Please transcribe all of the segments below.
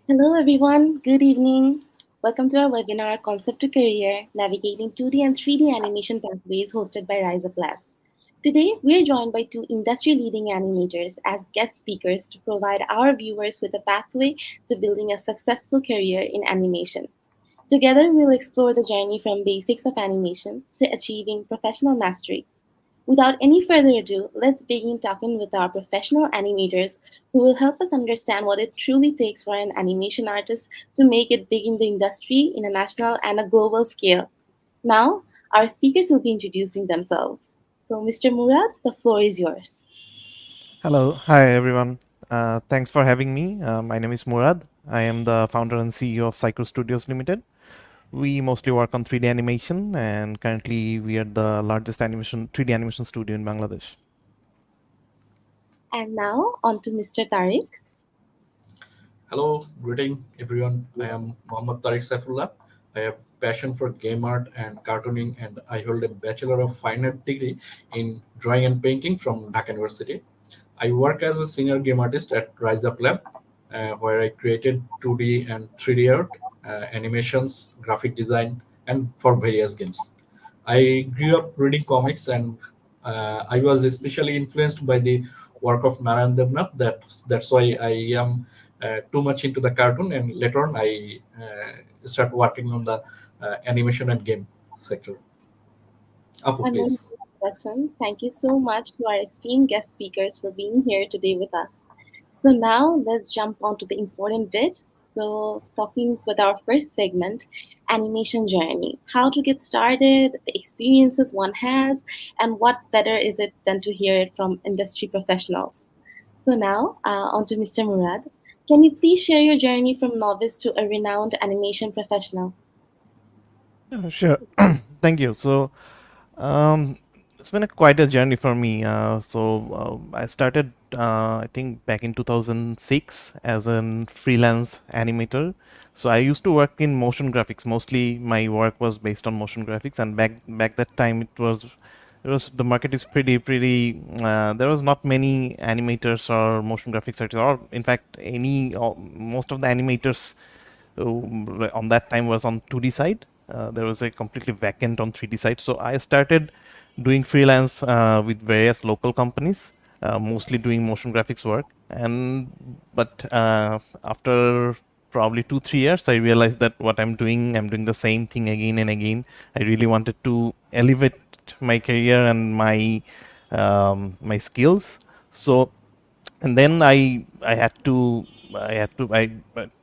Hello, everyone. Good evening. Welcome to our webinar, Concept to Career Navigating 2D and 3D Animation Pathways, hosted by Riseup Labs. Today, we are joined by two industry leading animators as guest speakers to provide our viewers with a pathway to building a successful career in animation. Together, we'll explore the journey from basics of animation to achieving professional mastery. Without any further ado, let's begin talking with our professional animators who will help us understand what it truly takes for an animation artist to make it big in the industry in a national and a global scale. Now, our speakers will be introducing themselves. So, Mr. Murad, the floor is yours. Hello, hi everyone. Thanks for having me. My name is Murad. I am the founder and CEO of Psycho Studios Limited. We mostly work on 3D animation, and currently we are the largest animation 3D animation studio in Bangladesh. And now, on to Mr. Tarik. Hello, greeting everyone. I am Mohammad Tarik Saifullah. I have passion for game art and cartooning, and I hold a Bachelor of Fine Art degree in drawing and painting from Dhaka University. I work as a senior game artist at Riseup Lab, where I created 2D and 3D art, animations, graphic design, and for various games. I grew up reading comics, and I was especially influenced by the work of Narayan Devnath. That's why I am too much into the cartoon, and later on I start working on the animation and game sector. Apu, Amazing please. introduction. Thank you so much to our esteemed guest speakers for being here today with us. So now let's jump on to the important bit. So talking with our first segment, animation journey. How to get started, the experiences one has, and what better is it than to hear it from industry professionals. So now on to Mr. Murad. Can you please share your journey from novice to a renowned animation professional? Sure. Thank you. Um, it's been quite a journey for me. I started, I think, back in 2006 as a freelance animator. So I used to work in motion graphics. Mostly, my work was based on motion graphics, and back that time, it was the market is pretty. There was not many animators or motion graphics artists, or in fact, most of the animators on that time was on 2D side. There was a completely vacant on 3D side. So I started doing freelance with various local companies, mostly doing motion graphics work. But after probably 2 3 years, I realized that what I'm doing the same thing again and again. I really wanted to elevate my career and my skills. So and then I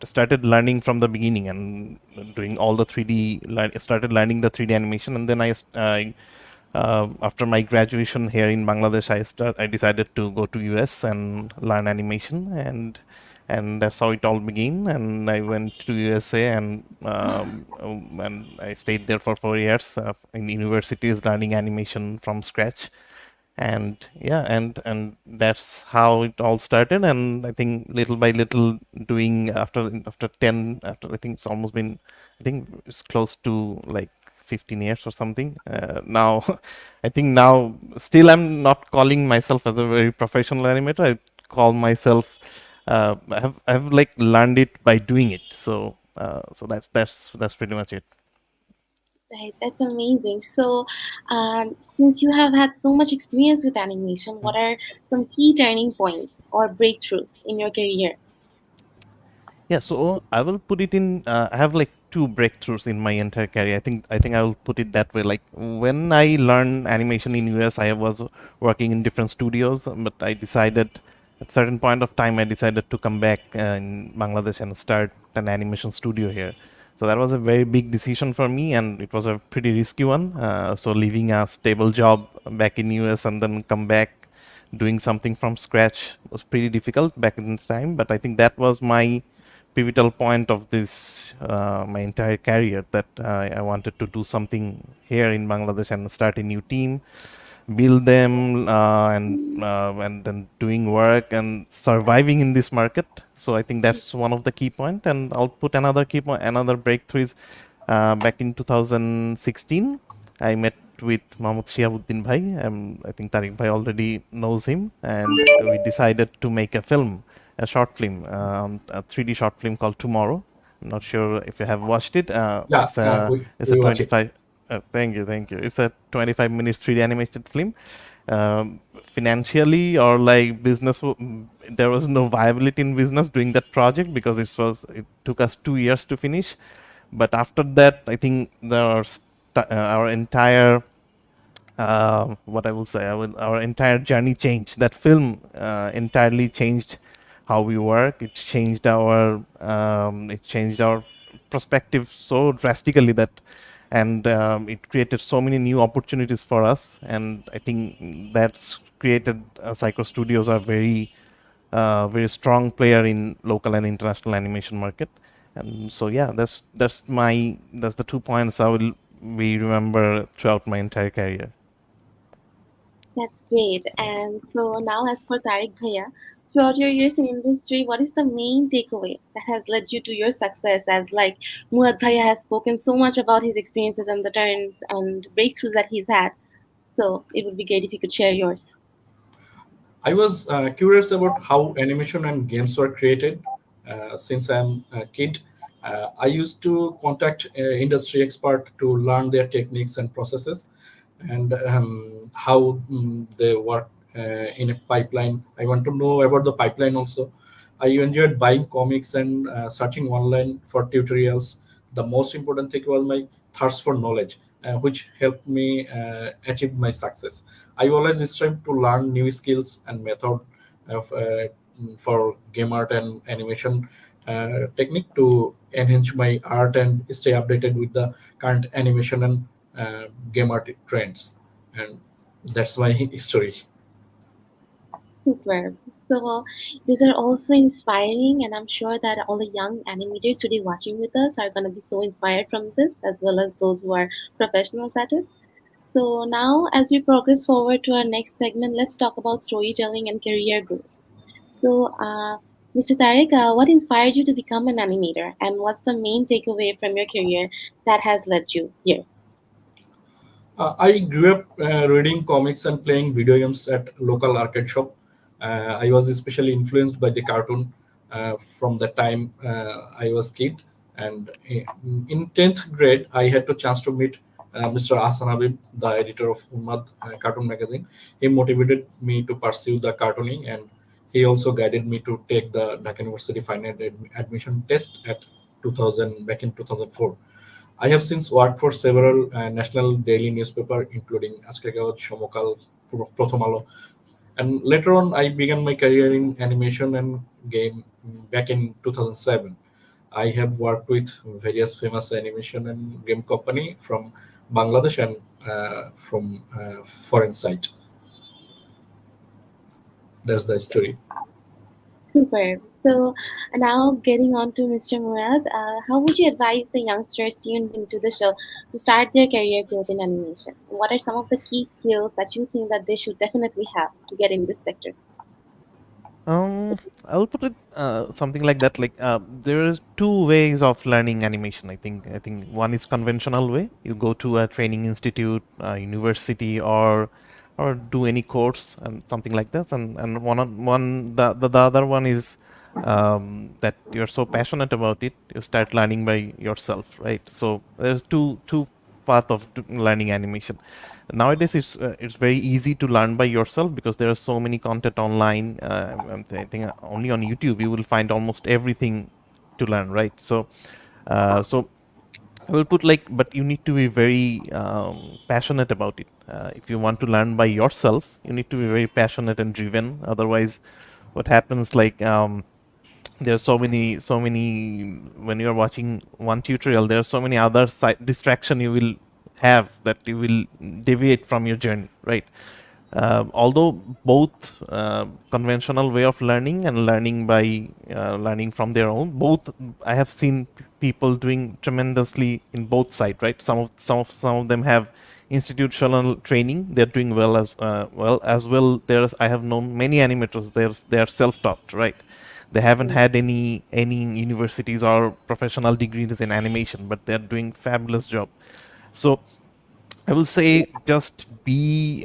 started learning from the beginning and doing all the 3D started learning the 3D animation. And then after my graduation here in Bangladesh, I decided to go to US and learn animation, and that's how it all began. And I went to USA, and I stayed there for 4 years in universities learning animation from scratch. And yeah, and that's how it all started. And I think little by little, doing after 10 after I think it's almost been, I think it's close to like 15 years or something now. I think now still I'm not calling myself as a very professional animator. I call myself, I have like learned it by doing it. So that's pretty much it. Right, that's amazing. So, since you have had so much experience with animation, what are some key turning points or breakthroughs in your career? Yeah, so I will put it in. I have like two breakthroughs in my entire career. I think I will put it that way. Like when I learned animation in US, I was working in different studios, but I decided at certain point of time I decided to come back in Bangladesh and start an animation studio here. So that was a very big decision for me, and it was a pretty risky one. So leaving a stable job back in US and then come back doing something from scratch was pretty difficult back in the time. But I think that was my pivotal point of this my entire career, that I wanted to do something here in Bangladesh and start a new team, build them, and then doing work and surviving in this market. So I think that's one of the key point. And I'll put another key point, another breakthroughs. Back in 2016, I met with Mahmoud Shiabuddin Bhai. I think Tarik Bhai already knows him, and we decided to make a film a short film, a 3D short film called Tomorrow. I'm not sure if you have watched it. Yeah, It's a we watch it. 25. Thank you. It's a 25 minutes 3D animated film. Financially or like there was no viability in business doing that project because it took us 2 years to finish. But after that, I think our entire what I will say, our entire journey changed. That film entirely changed how we work. It changed our perspective so drastically that, and it created so many new opportunities for us. And I think that's created Psycho Studios are very strong player in local and international animation market. And so yeah, that's the 2 points I will be remember throughout my entire career. That's great. And so now, as for Tarik Bhaiya, throughout your years in industry, what is the main takeaway that has led you to your success? As like Murad Bhaiya has spoken so much about his experiences and the turns and breakthroughs that he's had. So it would be great if you could share yours. I was curious about how animation and games were created. Since I'm a kid, I used to contact industry expert to learn their techniques and processes, and how they work in a pipeline. I want to know about the pipeline also. I enjoyed buying comics and searching online for tutorials. The most important thing was my thirst for knowledge, which helped me achieve my success. I always strive to learn new skills and method of, for game art and animation technique to enhance my art and stay updated with the current animation and game art trends. And that's my history. Superb. So these are also inspiring, and I'm sure that all the young animators today watching with us are going to be so inspired from this, as well as those who are professionals at it. So now, as we progress forward to our next segment, let's talk about storytelling and career growth. So, Mr. Tariq, what inspired you to become an animator, and what's the main takeaway from your career that has led you here? I grew up reading comics and playing video games at local arcade shop. I was especially influenced by the cartoon from the time I was kid. And in 10th grade, I had the chance to meet Mr. Ahsan Habib, the editor of Ummad cartoon magazine. He motivated me to pursue the cartooning, and he also guided me to take the Dhaka University final admission test at 2000 back in 2004. I have since worked for several national daily newspapers, including 𝐻𝐾𝐳𝐲, Shomokal, Prothomalo, and later on I began my career in animation and game back in 2007. I have worked with various famous animation and game company from Bangladesh and from foreign side. That's the story. Superb. So, now getting on to Mr. Murad, how would you advise the youngsters tuned into the show to start their career growth in animation? What are some of the key skills that you think that they should definitely have to get in this sector? I'll put it something like that. Like there is two ways of learning animation. I think one is conventional way. You go to a training institute, university, or do any course and something like this. And the other one is that you're so passionate about it, you start learning by yourself, right? So there's two path of learning animation. Nowadays it's very easy to learn by yourself because there are so many content online. I think only on YouTube you will find almost everything to learn, right? So I will put like, but you need to be very passionate about it. If you want to learn by yourself, you need to be very passionate and driven. Otherwise, what happens like there are so many when you're watching one tutorial, there are so many other distraction you will have that you will deviate from your journey, right? Although both conventional way of learning and learning by learning from their own, both I have seen people doing tremendously in both sides, right? Some of them have institutional training, they're doing well. There's I have known many animators, they're self-taught, right? They haven't had any universities or professional degrees in animation, but they're doing fabulous job. So I will say just be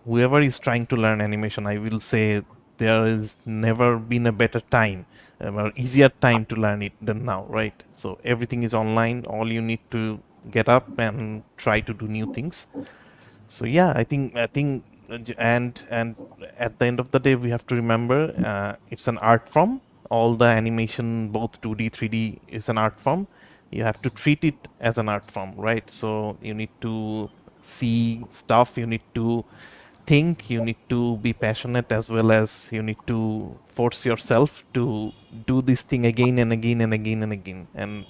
whoever is trying to learn animation. I will say there is never been a better time or easier time to learn it than now, right? So everything is online. All you need to get up and try to do new things. So yeah, I think and at the end of the day we have to remember it's an art form. All the animation, both 2D 3D, is an art form. You have to treat it as an art form, right? So you need to see stuff, you need to think, you need to be passionate, as well as you need to force yourself to do this thing again and again and again and again. And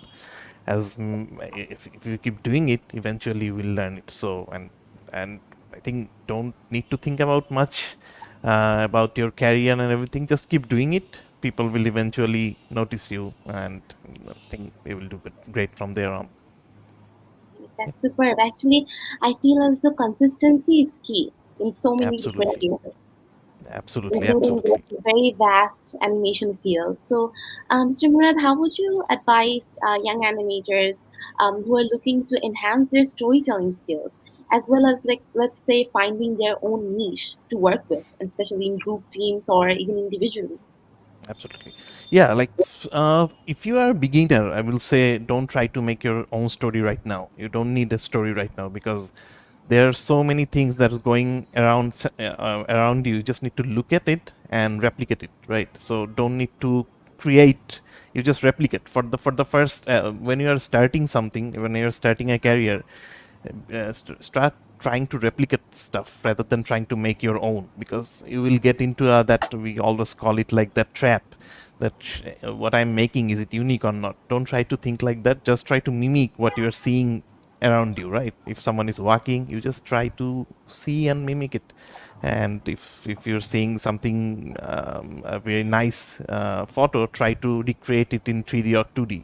if you keep doing it, eventually you will learn it. So and I think don't need to think about much about your career and everything. Just keep doing it. People will eventually notice you, and I think they will do great from there on. Yeah, That's superb. Actually, I feel as though consistency is key in so many different absolutely, areas, absolutely, including absolutely. this very vast animation field. So, Mr. Murad, how would you advise young animators who are looking to enhance their storytelling skills, as well as, like, let's say, finding their own niche to work with, especially in group teams or even individually? Absolutely. Yeah, like if you are a beginner, I will say don't try to make your own story right now. You don't need a story right now, because there are so many things that are going around around you. You just need to look at it and replicate it, right? So don't need to create. You just replicate for the first when you are starting something, when you are starting a career, start trying to replicate stuff rather than trying to make your own, because you will get into that, we always call it like that trap, that what I'm making, is it unique or not. Don't try to think like that. Just try to mimic what you're seeing around you, right? If someone is walking, you just try to see and mimic it. And if you're seeing something, a very nice photo, try to recreate it in 3D or 2D.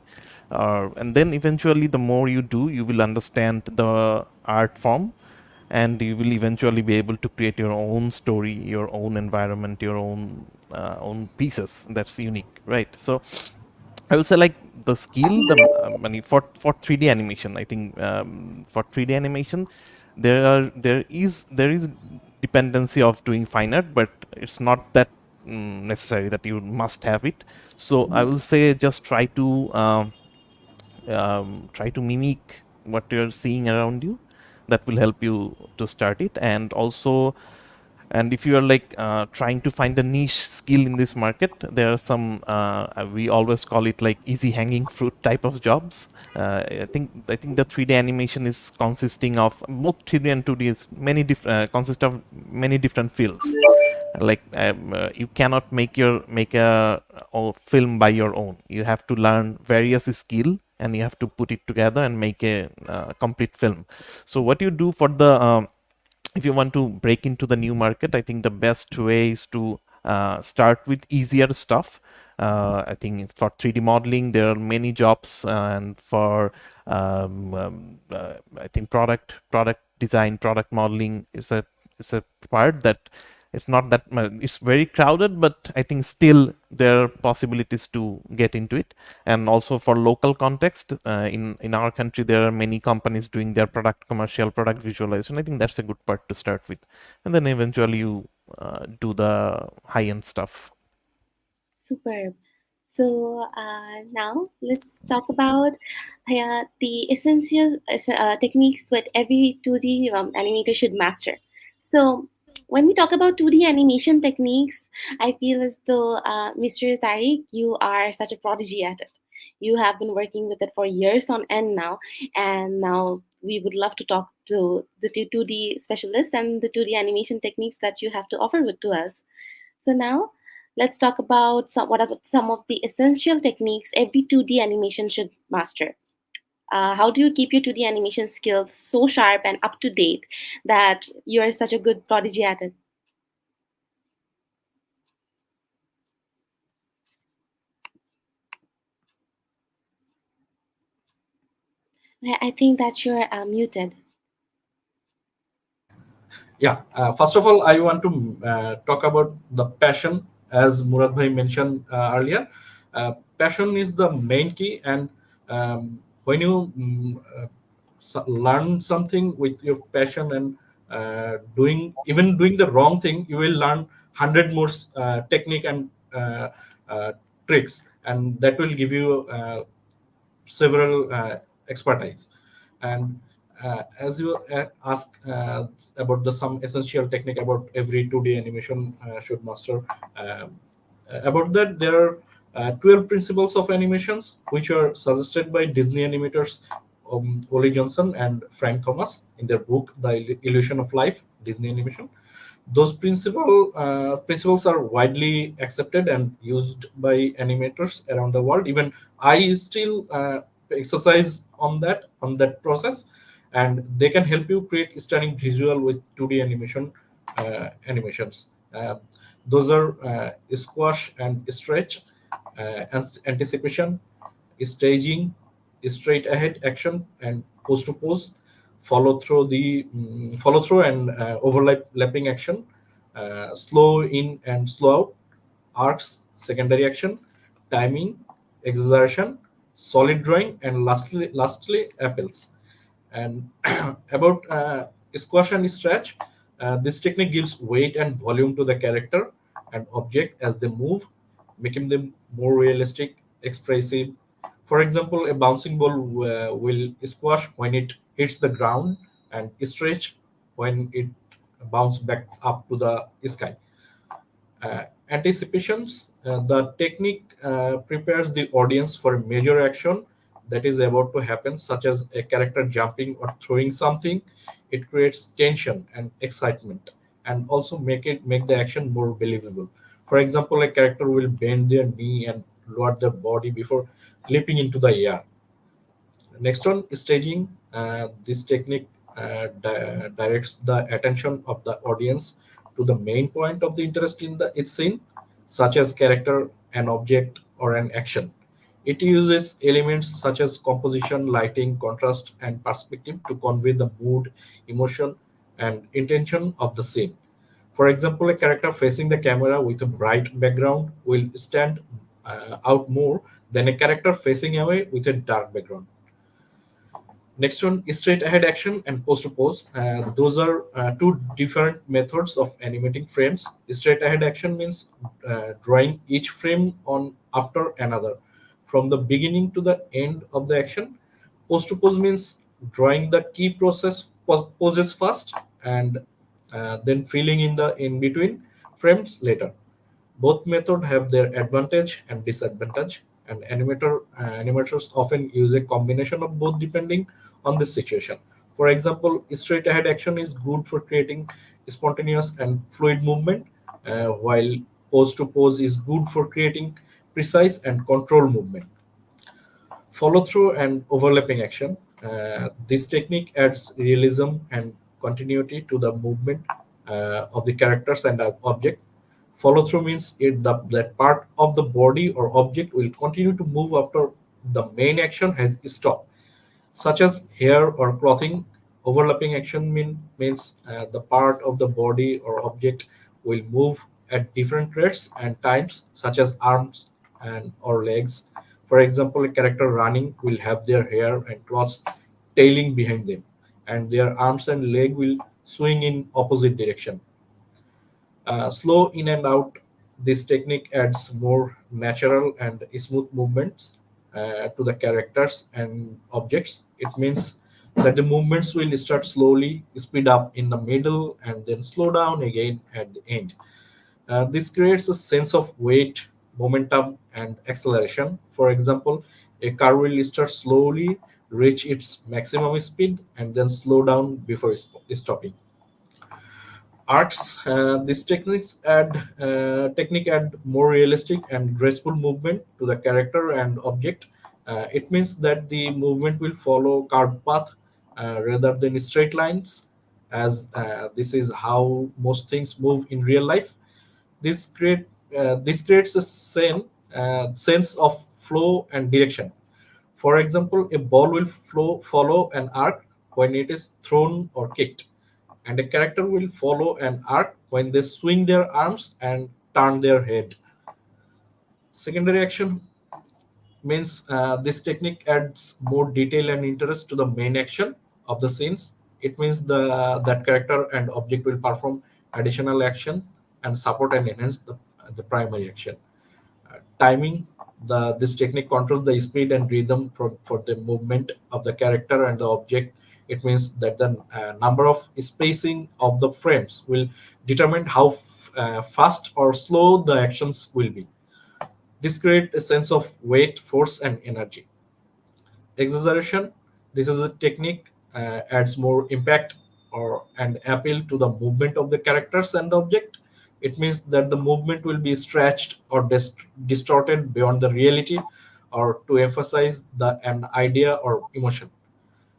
And then eventually, the more you do, you will understand the art form, and you will eventually be able to create your own story, your own environment, your own pieces that's unique, right? So I will say, like, the skill, I mean, for 3D animation, I think for 3D animation, there is dependency of doing fine art, but it's not that necessary that you must have it. So I will say, just try to mimic what you're seeing around you. That will help you to start it. And also, and if you are like trying to find a niche skill in this market, there are some we always call it like easy hanging fruit type of jobs. I think the 3D animation is consisting of both 3D and 2D, is many consist of many different fields. Like you cannot make a film by your own. You have to learn various skill, and you have to put it together and make a complete film. So what you do for the if you want to break into the new market, I think the best way is to start with easier stuff. I think for 3D modeling, there are many jobs, and for I think product design, product modeling is a part that it's not that it's very crowded, but I think still there are possibilities to get into it. And also for local context, in our country, there are many companies doing their commercial product visualization. I think that's a good part to start with, and then eventually you do the high end stuff. Superb. So now let's talk about the essential techniques that every 2D animator should master. So when we talk about 2D animation techniques, I feel as though Mr. Tariq, you are such a prodigy at it. You have been working with it for years on end now, and now we would love to talk to the 2D specialists and the 2D animation techniques that you have to offer to us. So now let's talk about some of the essential techniques every 2D animation should master. How do you keep your 2D animation skills so sharp and up to date that you're such a good prodigy at it? I think that you're muted. Yeah, first of all, I want to talk about the passion, as Murad bhai mentioned earlier. Passion is the main key, and when you learn something with your passion, and doing the wrong thing, you will learn 100 more technique and uh, tricks, and that will give you several expertise. And as you ask about the some essential technique about every 2D animation should master, about that there are 12 principles of animations which are suggested by Disney animators Ollie Johnson and Frank Thomas in their book The Illusion of Life, Disney Animation. Those principles are widely accepted and used by animators around the world. Even I still exercise on that process, and they can help you create stunning visual with 2D animations. Those are squash and stretch, anticipation, staging, straight ahead action, and pose to pose, follow through and overlapping action, slow in and slow out, arcs, secondary action, timing, exertion, solid drawing, and lastly apples. And about squash and stretch, this technique gives weight and volume to the character and object as they move, making them more realistic, expressive. For example, a bouncing ball will squash when it hits the ground and stretch when it bounces back up to the sky. Anticipations, the technique prepares the audience for a major action that is about to happen, such as a character jumping or throwing something. It creates tension and excitement, and also make the action more believable. For example, a character will bend their knee and lower their body before leaping into the air. Next one, staging. This technique directs the attention of the audience to the main point of the interest in the its scene, such as character, an object, or an action. It uses elements such as composition, lighting, contrast, and perspective to convey the mood, emotion, and intention of the scene. For example, a character facing the camera with a bright background will stand out more than a character facing away with a dark background. Next one is straight ahead action and pose to pose. Those are two different methods of animating frames. Straight ahead action means drawing each frame on after another from the beginning to the end of the action. Pose to pose means drawing the key poses first and then filling in the in between frames later. Both methods have their advantage and disadvantage, and animators often use a combination of both depending on the situation. For example, straight ahead action is good for creating spontaneous and fluid movement, while pose to pose is good for creating precise and controlled movement. Follow through and overlapping action. This technique adds realism and continuity to the movement of the characters and object. Follow through means that part of the body or object will continue to move after the main action has stopped, such as hair or clothing. Overlapping action means the part of the body or object will move at different rates and times, such as arms and or legs. For example, a character running will have their hair and clothes tailing behind them, and their arms and leg will swing in opposite direction. Slow in and out, this technique adds more natural and smooth movements to the characters and objects. It means that the movements will start slowly, speed up in the middle, and then slow down again at the end. This creates a sense of weight, momentum, and acceleration. For example, a car will start slowly, reach its maximum speed, and then slow down before stopping. Arcs, these technique add more realistic and graceful movement to the character and object. It means that the movement will follow curved path rather than straight lines, as this is how most things move in real life. This creates a sense of flow and direction. For example, a ball will follow an arc when it is thrown or kicked, and a character will follow an arc when they swing their arms and turn their head. Secondary action means this technique adds more detail and interest to the main action of the scenes. It means the that character and object will perform additional action and support and enhance the primary action. Timing, this technique controls the speed and rhythm for the movement of the character and the object. It means that the number of spacing of the frames will determine how fast or slow the actions will be. This creates a sense of weight, force, and energy. Exaggeration, this is a technique, adds more impact or and appeal to the movement of the characters and the object. It means that the movement will be stretched or distorted beyond the reality, or to emphasize an idea or emotion.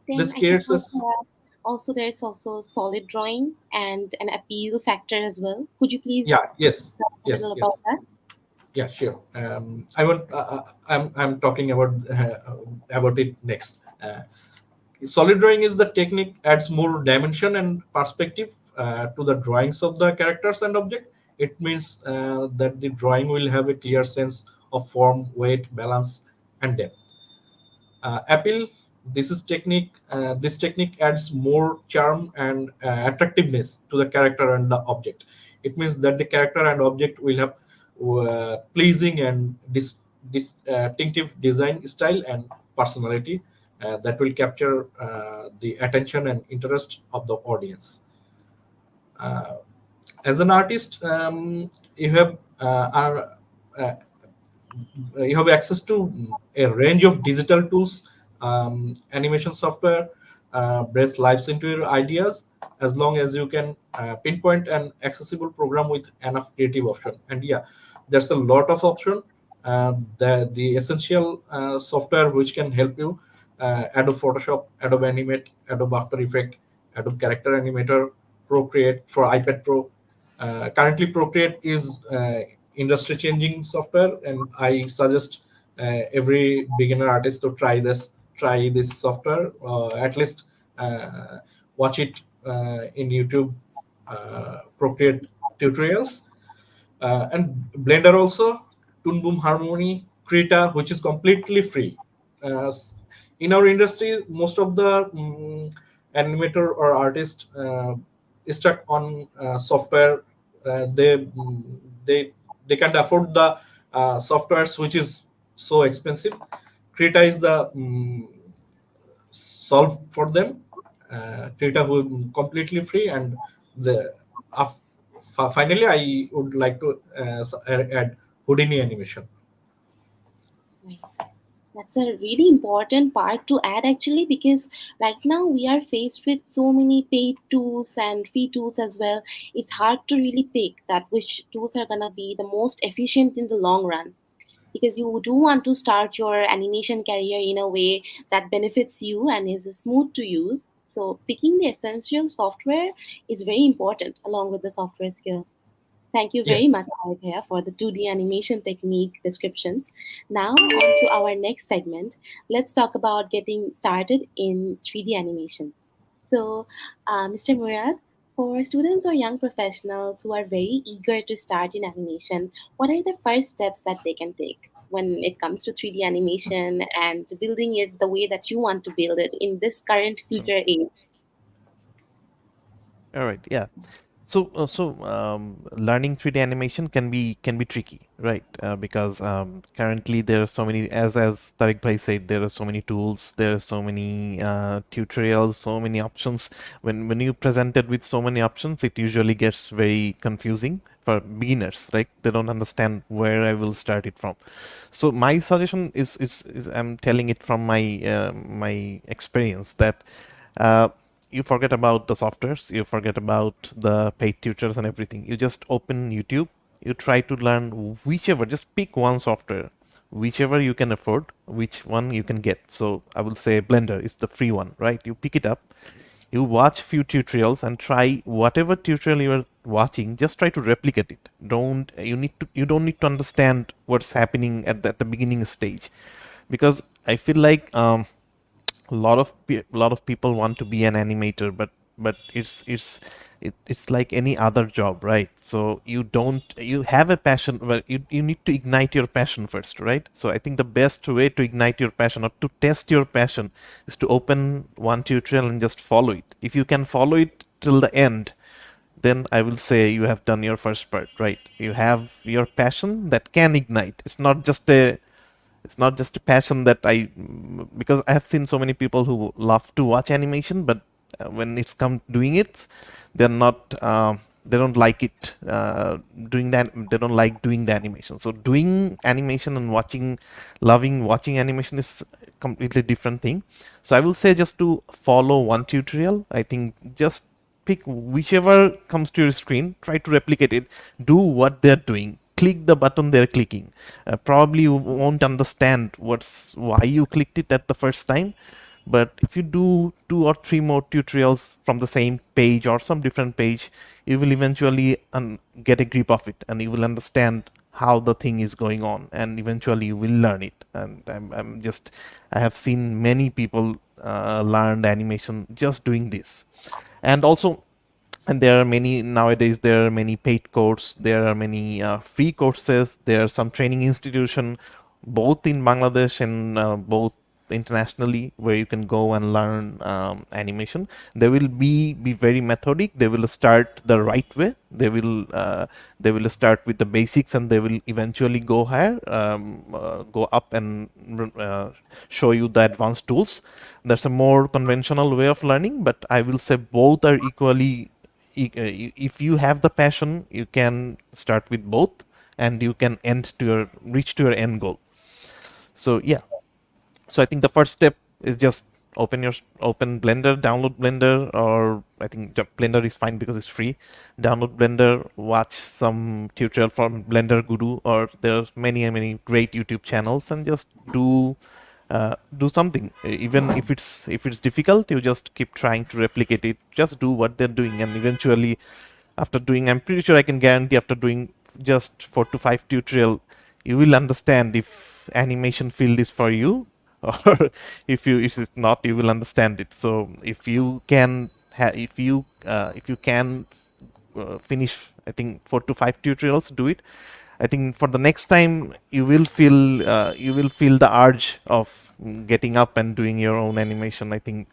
Then This I creates a suppose also there's also solid drawing and an appeal factor as well. Could you please yeah, yes, talk a little yes, about yes. that? Yeah, sure. I'm talking about it next. Solid drawing is the technique adds more dimension and perspective to the drawings of the characters and object. It means that the drawing will have a clear sense of form, weight, balance, and depth. Appeal, this technique adds more charm and attractiveness to the character and the object. It means that the character and object will have pleasing and distinctive design style and personality that will capture the attention and interest of the audience. uh, as an artist, you have uh, you have access to a range of digital tools, animation software, breathes lives into your ideas, as long as you can pinpoint an accessible program with enough creative option. And yeah, there's a lot of option. The essential software which can help you: Adobe Photoshop, Adobe Animate, Adobe After Effect, Adobe Character Animator, Procreate for iPad Pro. Currently, Procreate is industry changing software, and I suggest every beginner artist to try this software, at least uh, watch it in YouTube, Procreate tutorials. And Blender also, Toon Boom Harmony, Krita, which is completely free. In our industry, most of the animator or artist is stuck on software. They they can't afford the softwares which is so expensive. Krita is the solve for them. Krita will be completely free, and the af- finally, I would like to add Houdini animation. Right. That's a really important part to add actually, because right now we are faced with so many paid tools and free tools as well. It's hard to really pick that which tools are gonna be the most efficient in the long run, because you do want to start your animation career in a way that benefits you and is smooth to use. So picking the essential software is very important along with the software skills. Thank you very Yes. much, Aitaya, for the 2D animation technique descriptions. Now, on to our next segment. Let's talk about getting started in 3D animation. So, Mr. Murad, for students or young professionals who are very eager to start in animation, what are the first steps that they can take when it comes to 3D animation and building it the way that you want to build it in this current So, future age? all right, yeah. So learning 3D animation can be tricky, right? Because currently there are so many, as Tarik Bhai said, there are so many tools, there are so many tutorials, so many options. When you presented with so many options, it usually gets very confusing for beginners, right? They don't understand where I will start it from. So my suggestion is I'm telling it from my experience that. Uh, you forget about the softwares, you forget about the paid tutors and everything. You just open YouTube, you try to learn whichever, just pick one software, whichever you can afford, which one you can get. So I will say Blender is the free one, right? You pick it up, you watch few tutorials and try whatever tutorial you are watching, just try to replicate it. You don't need to understand what's happening at the beginning stage, because I feel like a lot of people want to be an animator, but it's like any other job, right? So you have a passion, well, you need to ignite your passion first, right? So I think the best way to ignite your passion or to test your passion is to open one tutorial and just follow it. If you can follow it till the end, then I will say you have done your first part, right? You have your passion that can ignite. It's not just a passion that because I have seen so many people who love to watch animation, but when it's come doing it, they're not. They don't like it doing that. They don't like doing the animation. So doing animation and loving watching animation is completely different thing. So I will say just to follow one tutorial. I think just pick whichever comes to your screen, try to replicate it, do what they're doing, click the button they're clicking. Probably you won't understand why you clicked it at the first time, but if you do 2 or 3 more tutorials from the same page or some different page, you will eventually get a grip of it, and you will understand how the thing is going on, and eventually you will learn it. And I have seen many people learn the animation just doing this. And also, and there are many nowadays, there are many paid courses, there are many free courses, there are some training institution both in Bangladesh and both internationally, where you can go and learn animation. They will be very methodic. They will start the right way. They will start with the basics, and they will eventually go higher, go up, and show you the advanced tools. That's a more conventional way of learning, but I will say both are equally. If you have the passion, you can start with both, and you can reach to your end goal. So yeah, so I think the first step is just open Blender, download Blender, or I think Blender is fine because it's free. Download Blender, watch some tutorial from Blender Guru, or there's many great YouTube channels, and just do something. Even if it's difficult, you just keep trying to replicate it. Just do what they're doing, and eventually, after doing, I'm pretty sure I can guarantee after doing just 4 to 5 tutorial, you will understand if animation field is for you, or if it's not, you will understand it. So if you can finish, I think 4 to 5 tutorials, do it. I think for the next time you will feel the urge of getting up and doing your own animation. I think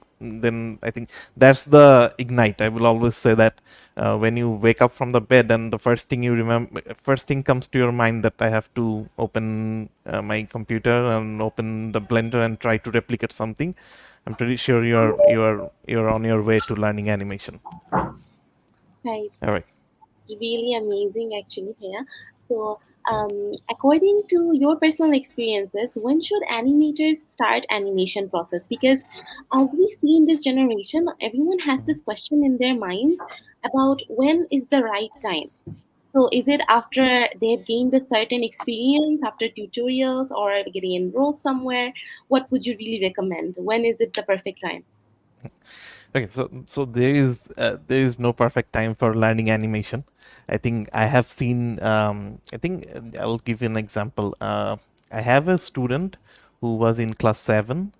that's the ignite. I will always say that when you wake up from the bed, and the first thing comes to your mind, that I have to open my computer and open the Blender and try to replicate something. I'm pretty sure you're on your way to learning animation. Right. All right. It's really amazing, actually, Priya. So, according to your personal experiences, when should animators start animation process? Because as we see in this generation, everyone has this question in their minds about when is the right time. So, is it after they've gained a certain experience, after tutorials, or getting enrolled somewhere? What would you really recommend? When is it the perfect time? Okay, so there is no perfect time for learning animation. I think I have seen. I think I will give you an example. I have a student who was in class 7,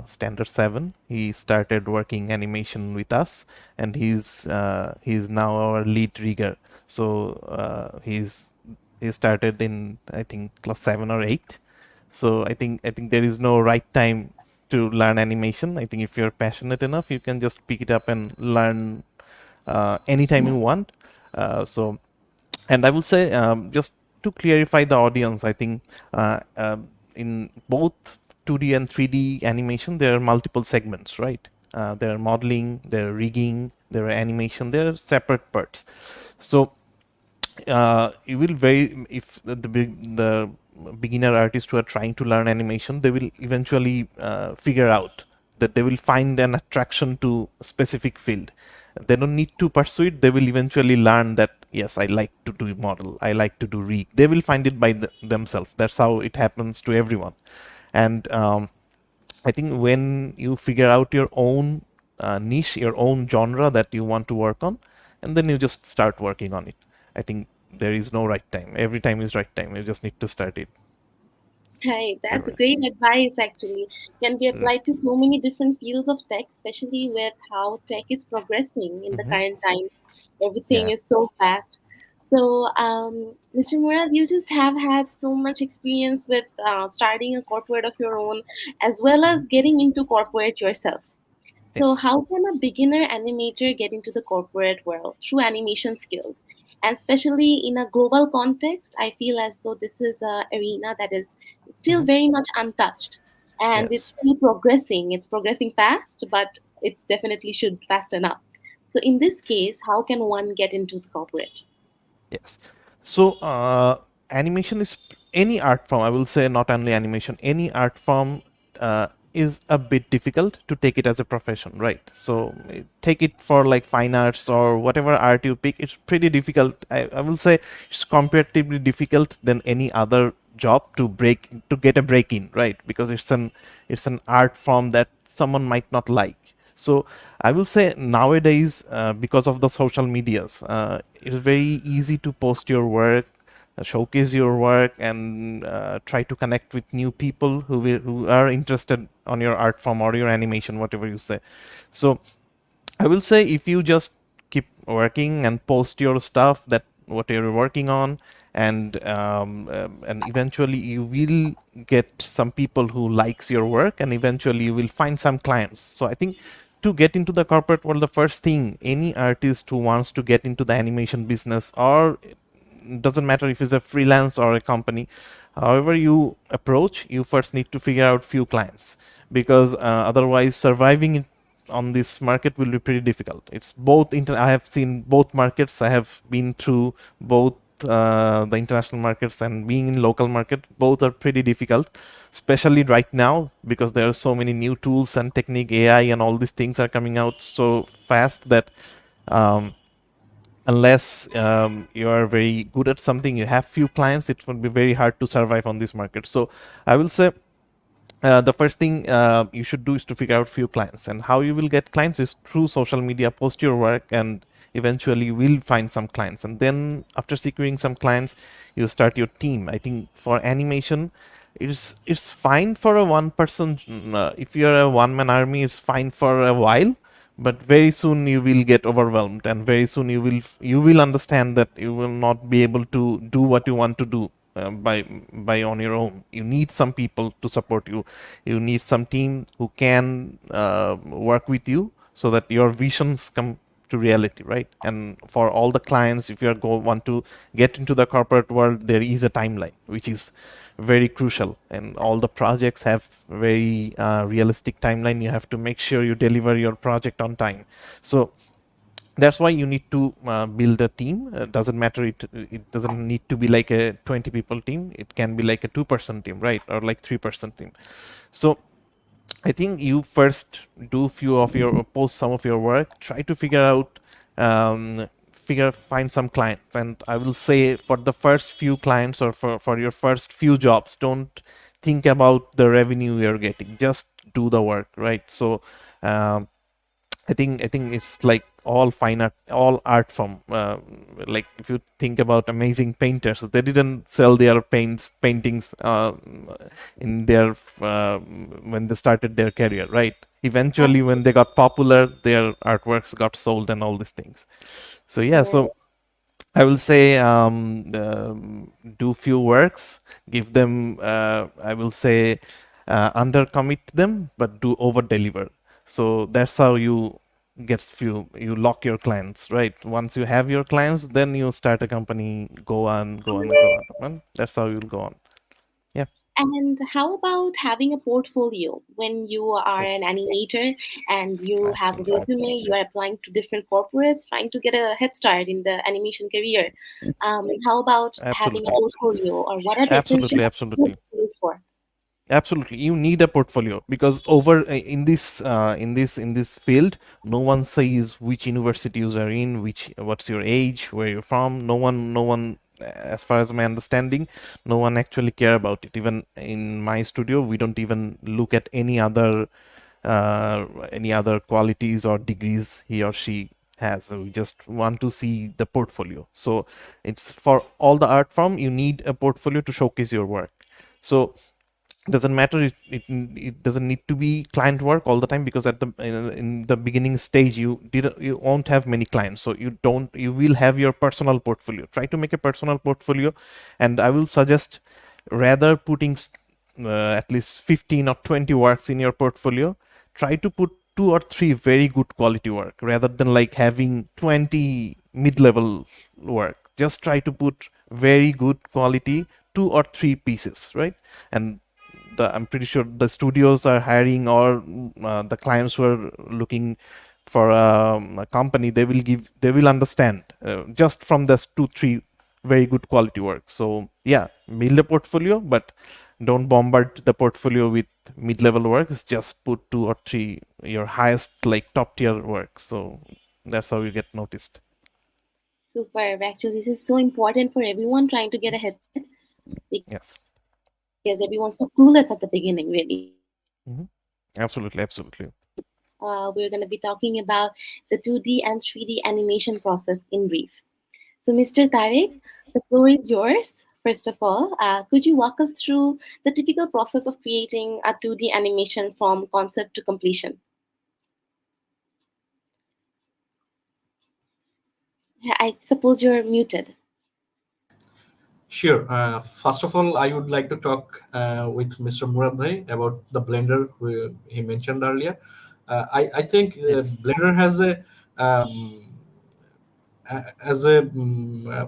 standard 7. He started working animation with us, and he's now our lead rigger. So he started in, I think, class 7 or 8. So I think there is no right time to learn animation. I think if you're passionate enough, you can just pick it up and learn anytime you want. So, and I will say, just to clarify the audience, I think in both 2D and 3D animation, there are multiple segments, right? There are modeling, there are rigging, there are animation, there are separate parts. So you will very if the beginner artists who are trying to learn animation, they will eventually figure out that they will find an attraction to a specific field. They don't need to pursue it. They will eventually learn that, yes, I like to do model, I like to do rig. They will find it by themselves. That's how it happens to everyone. And I think when you figure out your own niche, your own genre that you want to work on, and then you just start working on it. I think there is no right time. Every time is right time. You just need to start it. Right, All that's right. great advice actually. Can be applied to so many different fields of tech, especially with how tech is progressing in the Mm-hmm. current times. Everything Yeah. is so fast. So, Mr. Murad, you just have had so much experience with starting a corporate of your own, as well as getting into corporate yourself. So, Yes. how can a beginner animator get into the corporate world through animation skills? And especially in a global context, I feel as though this is an arena that is still Hmm. very much untouched and it's Yes. still progressing. It's progressing fast, but it definitely should fasten up. So, in this case, how can one get into the corporate? Yes. So, animation is any art form. I will say not only animation, any art form is a bit difficult to take it as a profession, right? So, take it for like fine arts or whatever art you pick. It's pretty difficult. I will say it's comparatively difficult than any other job to get a break in, right? Because it's an art form that someone might not like. So I will say nowadays, because of the social medias, it is very easy to post your work, showcase your work, and try to connect with new people who are interested on your art form or your animation, whatever you say. So I will say if you just keep working and post your stuff that what you're working on, and eventually you will get some people who likes your work, and eventually you will find some clients. So I think to get into the corporate world, the first thing any artist who wants to get into the animation business, or doesn't matter if it's a freelance or a company, however you approach, you first need to figure out few clients, because otherwise surviving on this market will be pretty difficult. It's both I have seen both markets. I have been through both the international markets and being in local market. Both are pretty difficult, especially right now because there are so many new tools and technique, AI, and all these things are coming out so fast that um, unless you are very good at something, you have few clients, it will be very hard to survive on this market. So I will say the first thing you should do is to figure out few clients, and how you will get clients is through social media. Post your work and eventually you will find some clients, and then after securing some clients you start your team. I think for animation it's fine for a one person, if you're a one man army, it's fine for a while, but very soon you will get overwhelmed, and very soon you will understand that you will not be able to do what you want to do by on your own. You need some people to support you. You need some team who can work with you so that your visions come to reality, right? And for all the clients, if you want to get into the corporate world, there is a timeline which is very crucial, and all the projects have very realistic timeline. You have to make sure you deliver your project on time. So that's why you need to build a team. Doesn't matter, it doesn't need to be like a 20 people team. It can be like a 2-person team, right? Or like 3-person team. So I think you first do few of your post some of your work, try to figure out find some clients. And I will say for the first few clients, or for your first few jobs, don't think about the revenue you're getting, just do the work, right? So um, I think it's like all fine art, all art form. Like if you think about amazing painters, they didn't sell their paintings in their when they started their career, right? Eventually, when they got popular, their artworks got sold and all these things. So yeah, Right. so I will say do few works, give them. I will say under commit them, but do over deliver. So that's how you lock your clients, right? Once you have your clients, then you start a company, go on, go on, and go on. And that's how you'll go on. Yeah. And how about having a portfolio when you are Oh, an animator and you have a absolutely. resume, you are applying to different corporates, trying to get a head start in the animation career? How about having a Absolutely. portfolio, or what are the essential Absolutely. skills Absolutely. to look for? Absolutely, you need a portfolio, because over in this field, no one says which university you are in, which what's your age, where you're from. No one, as far as my understanding, no one actually care about it. Even in my studio, we don't even look at any other qualities or degrees he or she has. So we just want to see the portfolio. So it's for all the art form, you need a portfolio to showcase your work. So doesn't matter, it doesn't need to be client work all the time, because at the in the beginning stage you won't have many clients, so you will have your personal portfolio. Try to make a personal portfolio, and I will suggest rather putting at least 15 or 20 works in your portfolio, try to put two or three very good quality work rather than like having 20 mid-level work. Just try to put very good quality two or three pieces, right? And I'm pretty sure the studios are hiring, or the clients who are looking for a company, they will understand just from this two three very good quality work. So yeah, build a portfolio, but don't bombard the portfolio with mid-level work. Just put two or three your highest, like top tier work. So that's how you get noticed. Superb. Actually, this is so important for everyone trying to get ahead Yes. because everyone's so clueless at the beginning, really. Hmm. Absolutely, absolutely. We're going to be talking about the 2D and 3D animation process in brief. So, Mr. Tarik, the floor is yours. First of all, could you walk us through the typical process of creating a 2D animation from concept to completion? I suppose you're muted. Sure. First of all, I would like to talk with Mr. Murad bhai about the Blender he mentioned earlier. I think Yes. Blender has a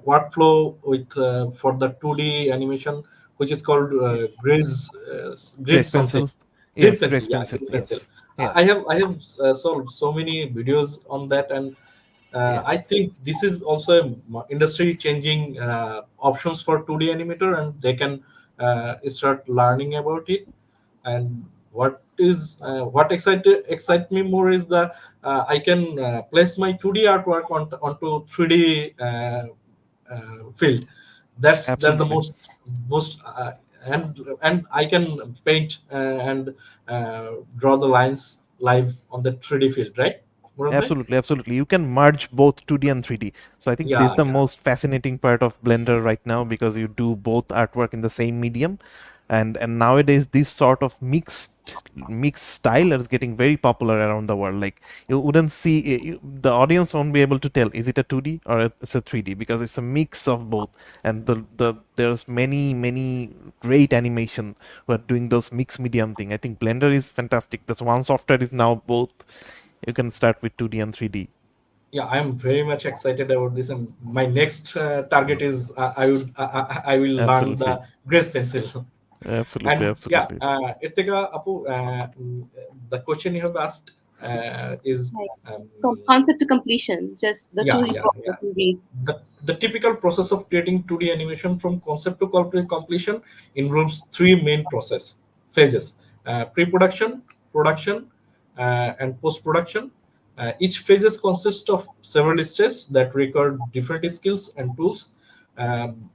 workflow with for the 2D animation, which is called Grizz Grace something. pencil. Grizz Yes, pencil, grace yeah, pencil. Grizz pencil. Yes. I Yes. have I have solved so many videos on that, and I Yes. think this is also a industry changing options for 2D animator, and they can start learning about it. And what excite me more is the I can place my 2D artwork onto 3D field. That's the Absolutely. most and I can paint and draw the lines live on the 3D field, right, Murad bhai? Absolutely, absolutely. You can merge both 2D and 3D. So I think this is Yeah, the yeah. most fascinating part of Blender right now, because you do both artwork in the same medium, and nowadays this sort of mixed style is getting very popular around the world. Like you wouldn't see the audience won't be able to tell is it a 2D or it's a 3D, because it's a mix of both. And there's many great animation who are doing those mixed medium thing. I think Blender is fantastic. This one software is now both. You can start with 2D and 3D. Yeah, I'm very much excited about this, and my next target is I will learn Absolutely. the grace pencil. Absolutely. And yeah, Absolutely. Irtika, Apu, the question you have asked is Right. um, Concept to completion, just the yeah, 2D yeah, process yeah. in brief. The typical process of creating 2D animation from concept to completion involves three main process phases: pre-production, production, and post-production. Each phases consists of several steps that require different skills and tools. Um,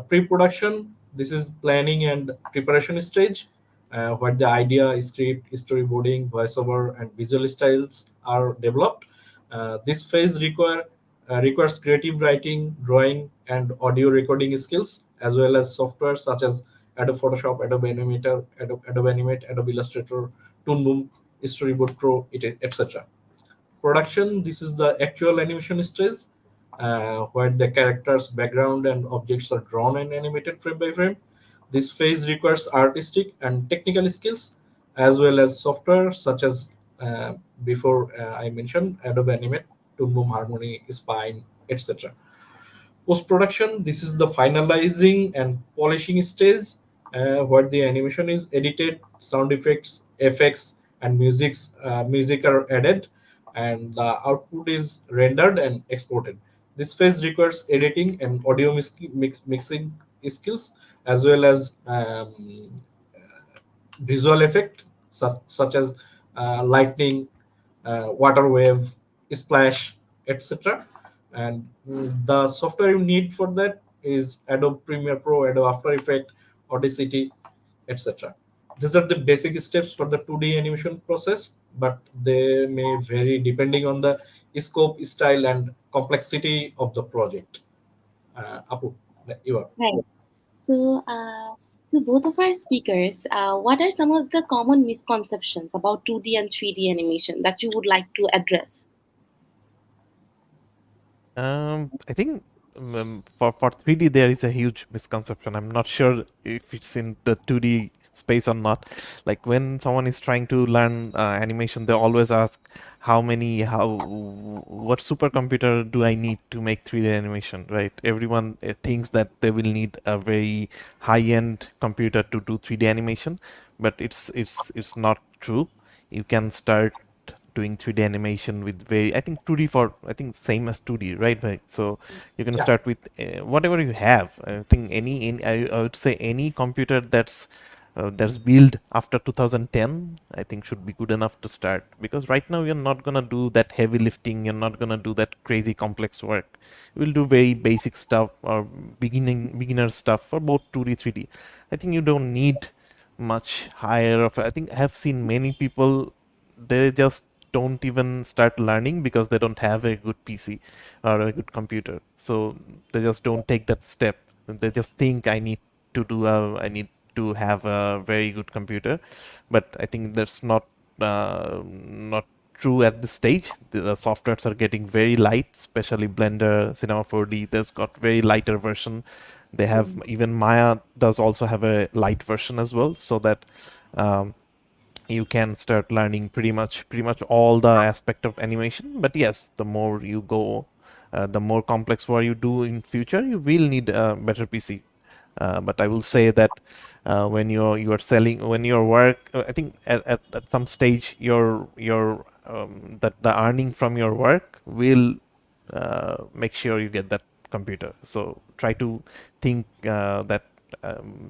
pre-production, this is planning and preparation stage, where the idea, script, storyboarding, voiceover, and visual styles are developed. This phase requires creative writing, drawing, and audio recording skills, as well as software such as Adobe Photoshop, Adobe Animator, Adobe Animate, Adobe Illustrator, Toon Boom, Storyboard Pro, etc. Production, this is the actual animation stage, where the characters, background, and objects are drawn and animated frame by frame. This phase requires artistic and technical skills, as well as software such as before I mentioned Adobe Animate, Toon Boom, Harmony, Spine, etc. Post production, this is the finalizing and polishing stage, where the animation is edited, sound effects, and music are added, and the output is rendered and exported. This phase requires editing and audio mixing skills, as well as visual effect such as lightning, water wave, splash, etc. And the software you need for that is Adobe Premiere Pro, Adobe After Effects, Audacity, etc. These are the basic steps for the 2D animation process, but they may vary depending on the scope, style, and complexity of the project. Apu, you are. Right. So, to both of our speakers, what are some of the common misconceptions about 2D and 3D animation that you would like to address? I think for 3D there is a huge misconception. I'm not sure if it's in the 2D space or not. Like when someone is trying to learn animation, they always ask what supercomputer do I need to make 3D animation, right? Everyone thinks that they will need a very high-end computer to do 3D animation, but it's not true. You can start doing 3D animation with I think 2D for, I think same as 2D, right? Right. So you can Yeah. start with whatever you have. I think I would say any computer that's built after 2010, I think should be good enough to start, because right now you're not gonna do that heavy lifting, you're not gonna do that crazy complex work. You will do very basic stuff or beginner stuff for both 2D 3D. I think you don't need much higher of, I think I have seen many people, they just don't even start learning because they don't have a good PC or a good computer. So they just don't take that step. They just think I need to have a very good computer, but I think that's not true at this stage. The softwares are getting very light, especially Blender, Cinema 4D. There's got very lighter version. They have, even Maya does also have a light version as well, so that um, you can start learning pretty much all the aspect of animation. But yes, the more you go, the more complex what you do in future, you will need a better PC. But I will say that when you are selling, when your work, I think at some stage your that the earning from your work will make sure you get that computer. So try to think that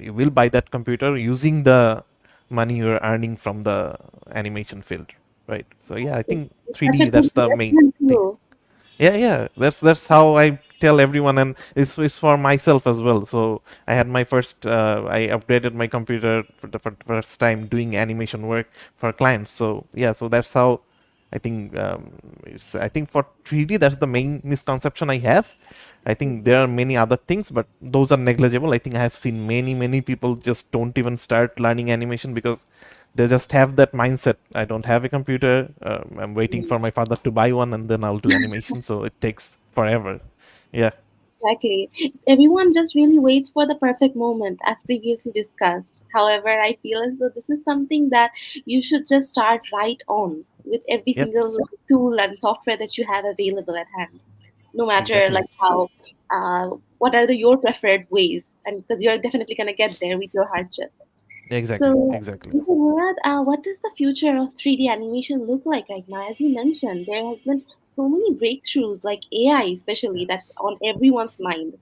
you will buy that computer using the money you're earning from the animation field, right? So yeah, I think It's such a 3D, good that's the main investment thing. too. Yeah, that's how I tell everyone, and it's for myself as well. So I had my first, I upgraded my computer for the first time doing animation work for clients. So yeah, so that's how I think I think for 3D, that's the main misconception I have. I think there are many other things, but those are negligible. I think I have seen many people just don't even start learning animation because they just have that mindset. I don't have a computer. I'm waiting for my father to buy one, and then I'll do animation. So it takes forever. Yeah, Exactly. Everyone just really waits for the perfect moment, as previously discussed. However, I feel as though this is something that you should just start right on with every yeah, single tool and software that you have available at hand, no matter exactly. like how, what are your preferred ways, and because you're definitely gonna get there with your hardship. Exactly, So, exactly. Mr. Murad, what does the future of 3D animation look like right now? As you mentioned, there has been so many breakthroughs, like AI, especially, that's on everyone's mind.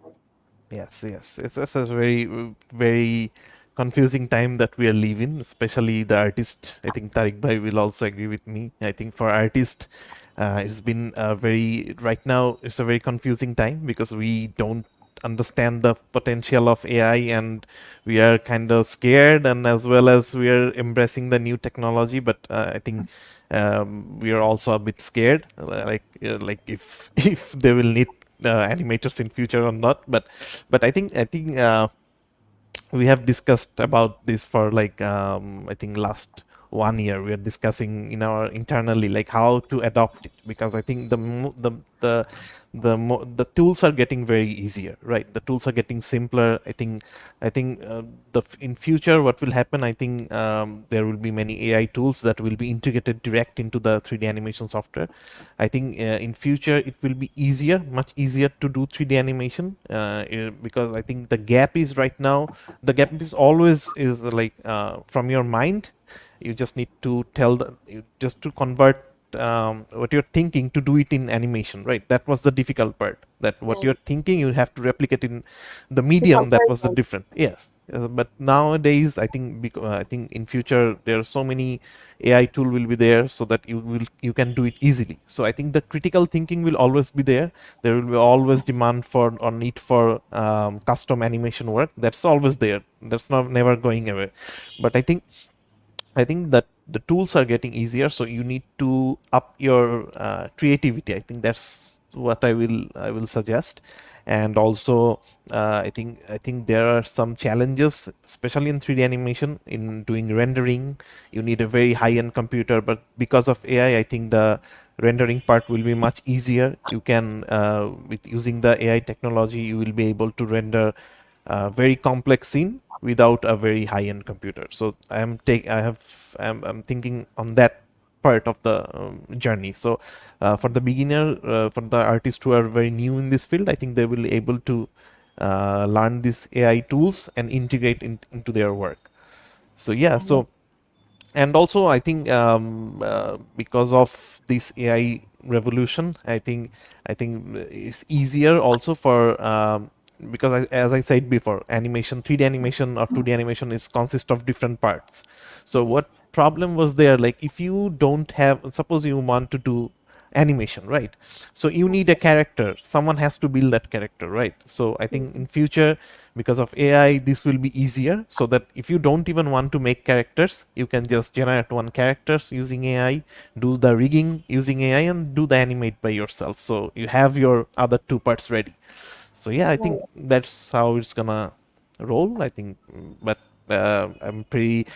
Yes. It's a very confusing time that we are living, especially the artist. I think Tarik Bhai will also agree with me. I think for artists, it's been a very, right now, it's a very confusing time because we don't understand the potential of AI, and we are kind of scared, and as well as we are embracing the new technology. But I think we are also a bit scared, like if if they will need animators in future or not. But I think we have discussed about this for like I think last 1 year. We are discussing in our internally like how to adopt it, because I think the tools are getting very easier, right? The tools are getting simpler. I think in future what will happen, I think there will be many AI tools that will be integrated direct into the 3D animation software. I think in future it will be easier, much easier to do 3D animation, because I think the gap is right now, the gap is always is like from your mind. You just need to just to convert what you're thinking to do it in animation, right? That was the difficult part, that what Yeah, you're thinking you have to replicate in the the medium. That was the conversion. different. Yes. But nowadays I think in future there are so many AI tool will be there, so that you can do it easily. So I think the critical thinking will always be there. There will be always demand for or need for custom animation work. That's always there. That's not never going away. But I think that the tools are getting easier, so you need to up your creativity. I think that's what I will suggest. And also, I think there are some challenges, especially in 3D animation, in doing rendering. You need a very high-end computer, but because of AI, I think the rendering part will be much easier. You can, with using the AI technology, you will be able to render very complex scene without a very high-end computer. So I'm thinking on that part of the journey. So for the beginner, for the artists who are very new in this field, I think they will be able to learn these AI tools and integrate into their work. So yeah, so and also I think because of this AI revolution, I think it's easier also for because as I said before, animation, 3D animation or 2D animation is consist of different parts. So what problem was there? Like if you don't have, suppose you want to do animation, right? So you need a character, someone has to build that character, right? So I think in future, because of AI, this will be easier, so that if you don't even want to make characters, you can just generate one characters using AI, do the rigging using AI, and do the animate by yourself, so you have your other two parts ready. So yeah, I think that's how it's gonna roll, I think. But I'm pretty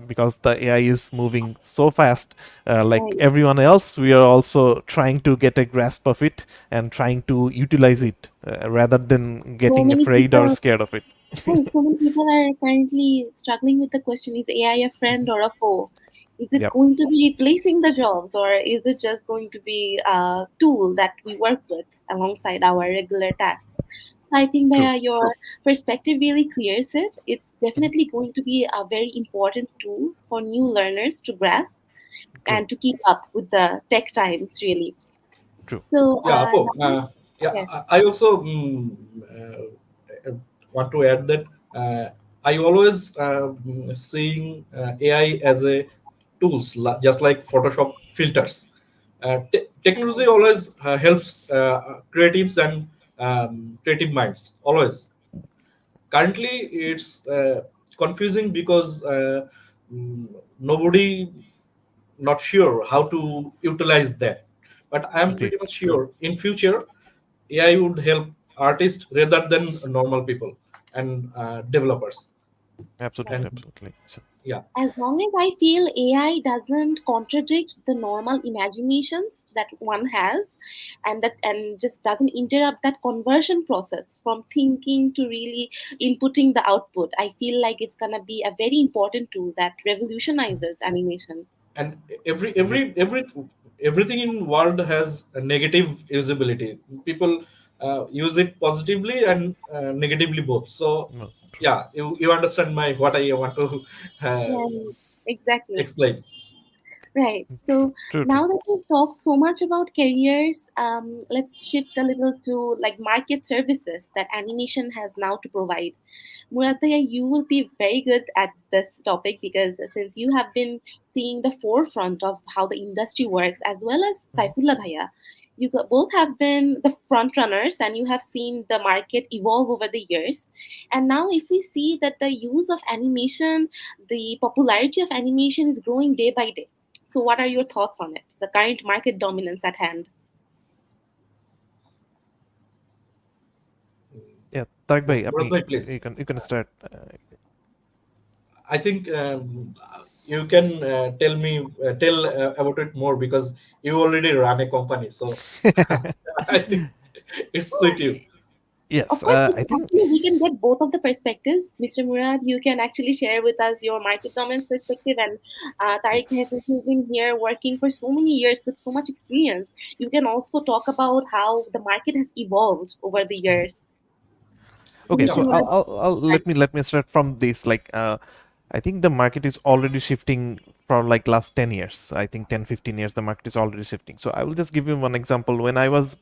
because the AI is moving so fast, like Right. everyone else, we are also trying to get a grasp of it and trying to utilize it rather than So getting many afraid or people, scared of it. right, so many people are currently struggling with the question: is AI a friend or a foe? Is it Yep, going to be replacing the jobs, or is it just going to be a tool that we work with alongside our regular tasks? So I think true. your perspective really clears it. It's Mhm. definitely going to be a very important tool for new learners to grasp True, and to keep up with the tech times, really. true. So, Yeah, Apo. now, Yeah, yes, I also want to add that I always seeing AI as a tools, just like Photoshop filters. Technology always helps creatives and creative minds. Always. Currently, it's confusing because nobody not sure how to utilize that. But I'm Agreed. pretty much sure in future AI would help artists rather than normal people and developers. right. Absolutely, And absolutely. So, yeah, As long as I feel AI doesn't contradict the normal imaginations that one has, and just doesn't interrupt that conversion process from thinking to really inputting the output, I feel like it's gonna be a very important tool that revolutionizes animation. and agreed. everything in world has a negative usability. People use it positively and negatively both. So No, true. yeah, you understand my what I want to uh, Right. Exactly. explain. Right. So True, true. now that we've talked so much about careers, let's shift a little to like market services that animation has now to provide. Murataya, you will be very good at this topic because since you have been seeing the forefront of how the industry works, as well as Mhm. Saifullah Bhaiya, both have been the front runners and you have seen the market evolve over the years. And now, if we see that the use of animation, the popularity of animation is growing day by day. So, what are your thoughts on it? The current market dominance at hand. Yeah, Tarik bhai, Murad apni, bhai, please. you can start. I think you can tell about it more because you already run a company. So I think it's suit you. Of Yes, course, I think actually, we can get both of the perspectives. Mr. Murad, you can actually share with us your market dominance perspective, and Tariq has yes. been here working for so many years with so much experience. You can also talk about how the market has evolved over the years. Okay, Mr. Yeah, so Murad, let me start from this. Like, I think the market is already shifting for like last 10 years. I think 10, 15 years, the market is already shifting. So I will just give you one example. When I was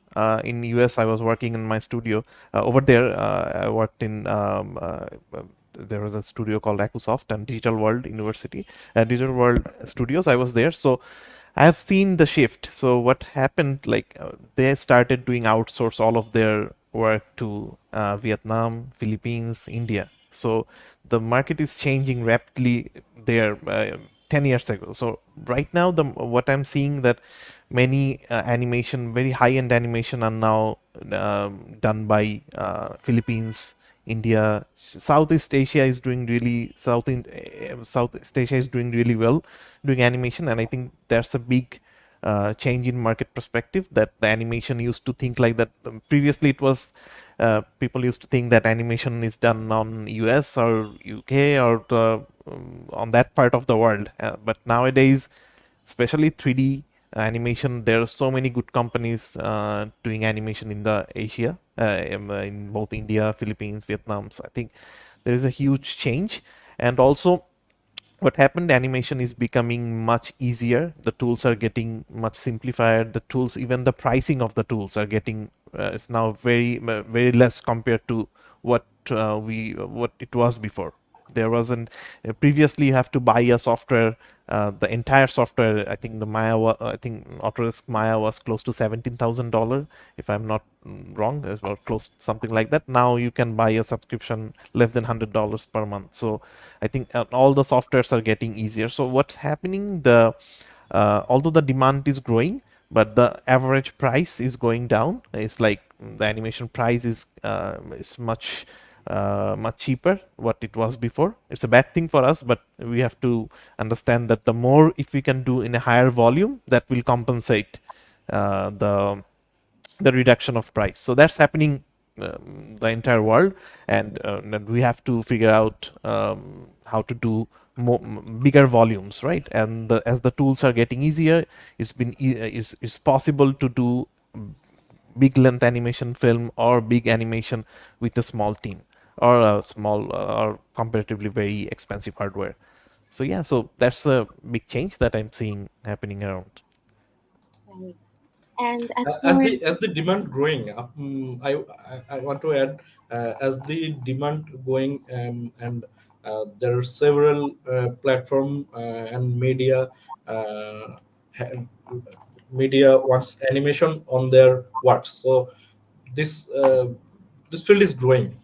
in US, I was working in my studio. Over there, I worked in there was a studio called Acusoft and Digital World University, Digital World Studios. I was there. So I have seen the shift. So what happened? Like they started doing outsource all of their work to Vietnam, Philippines, India. So the market is changing rapidly there. 10 years ago. So right now, the what I'm seeing that many animation, very high-end animation, are now done by Philippines, India. Southeast Asia is doing really Southeast Asia is doing really well doing animation, and I think there's a big change in market perspective that the animation used to think like that. Previously, it was people used to think that animation is done on US or UK or on that part of the world. But nowadays, especially 3D animation, there are so many good companies doing animation in the Asia, in both India, Philippines, Vietnam. So I think there is a huge change. And also, what happened, animation is becoming much easier, the tools are getting much simplified, the tools, even the pricing of the tools are getting is now very less compared to what it was before. There wasn't previously you have to buy a software, the entire software. I think the I think Autodesk Maya was close to $17,000, if I'm not wrong. As well, close something like that. Now you can buy a subscription less than $100 per month. So I think all the softwares are getting easier. So what's happening? Although the demand is growing, but the average price is going down. It's like the animation price is much cheaper what it was before. It's a bad thing for us, but we have to understand that the more if we can do in a higher volume, that will compensate the reduction of price. So that's happening the entire world, and then we have to figure out how to do bigger volumes, right? And as the tools are getting easier, it's possible to do big length animation film or big animation with a small team or a small or comparatively very expensive hardware. So yeah, so that's a big change that I'm seeing happening around. Right. And as As for the demand growing I want to add, as the demand going, and there are several platform and uh, ha- media wants animation on their works. So this this field is growing,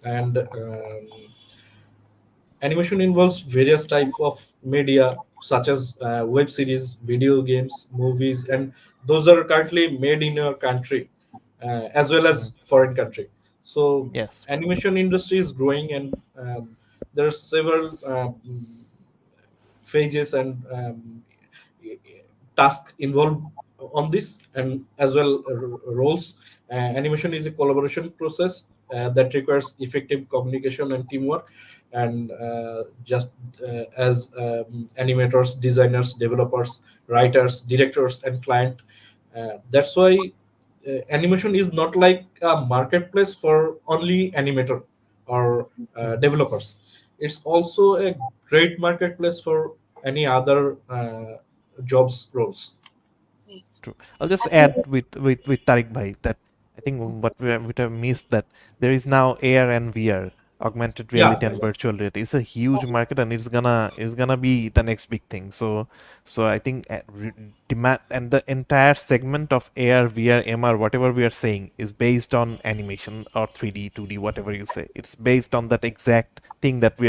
and animation involves various types of media such as web series, video games, movies, and those are currently made in your country as well Mhm. as foreign country. So Yes. animation industry is growing, and there are several phases and tasks involved on this, and as well roles. Animation is a collaboration process that requires effective communication and teamwork, and just as animators, designers, developers, writers, directors, and client. That's why animation is not like a marketplace for only animator or developers. It's also a great marketplace for any other jobs roles. right. True. I'll just As add for with Tarik Bhai that I think what we have missed, that there is now AR and VR, augmented Yeah, reality and virtual reality. It's a huge market, and it's gonna be the next big thing. So I think demand and the entire segment of AR, VR, MR, whatever we are saying, is based on animation or 3D, 2D, whatever you say. It's based on that exact thing that we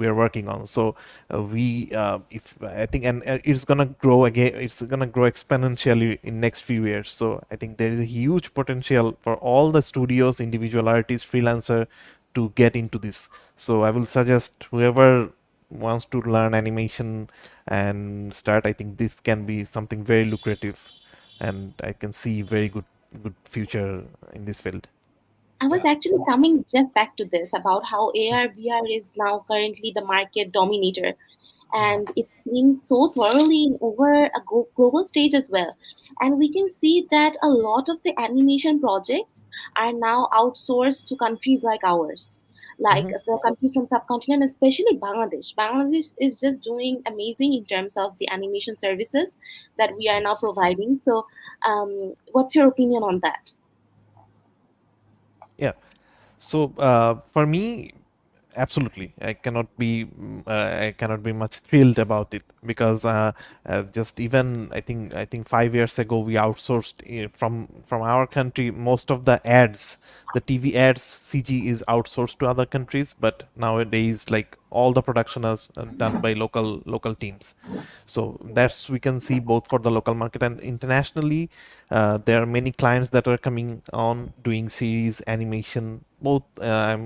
are working on. So we if I think, and it's gonna grow again, it's gonna grow exponentially in next few years. So I think there is a huge potential for all the studios, individual artists, freelancer to get into this. So I will suggest whoever wants to learn animation and start, I think this can be something very lucrative, and I can see very good future in this field. I was yeah. actually coming just back to this about how AR VR is now currently the market dominator, and it's seen so thoroughly in over a global stage as well. And we can see that a lot of the animation projects are now outsourced to countries like ours, like Hmm. the countries from subcontinent, especially Bangladesh. Bangladesh is just doing amazing in terms of the animation services that we are now Yes. providing. So, what's your opinion on that? Yeah. So for me, absolutely, I cannot be much thrilled about it, because just even I think 5 years ago we outsourced from our country most of the ads, the TV ads, CG is outsourced to other countries, but nowadays like all the production is done by local teams. So that's, we can see both for the local market and internationally. There are many clients that are coming on doing series animation. Both I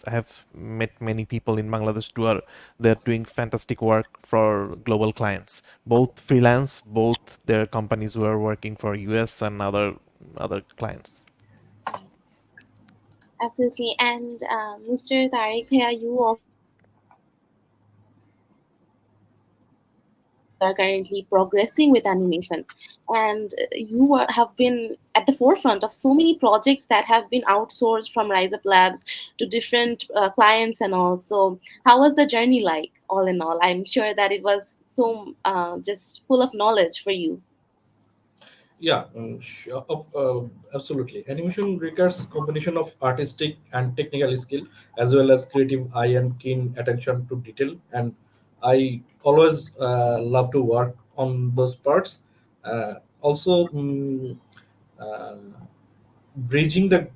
have met many people in Bangladesh who are, they're doing fantastic work for global clients, both freelance, both their companies who are working for US and other clients. Absolutely. And Mr. Tariq, here you also mentioned that you are currently progressing with animation, and have been at the forefront of so many projects that have been outsourced from Riseup Labs to different clients and all. So, how was the journey like, all in all? I'm sure that it was so just full of knowledge for you. Yeah, absolutely. Animation requires combination of artistic and technical skill, as well as creative eye and keen attention to detail. And I always love to work on those parts. Also, uh, bridging the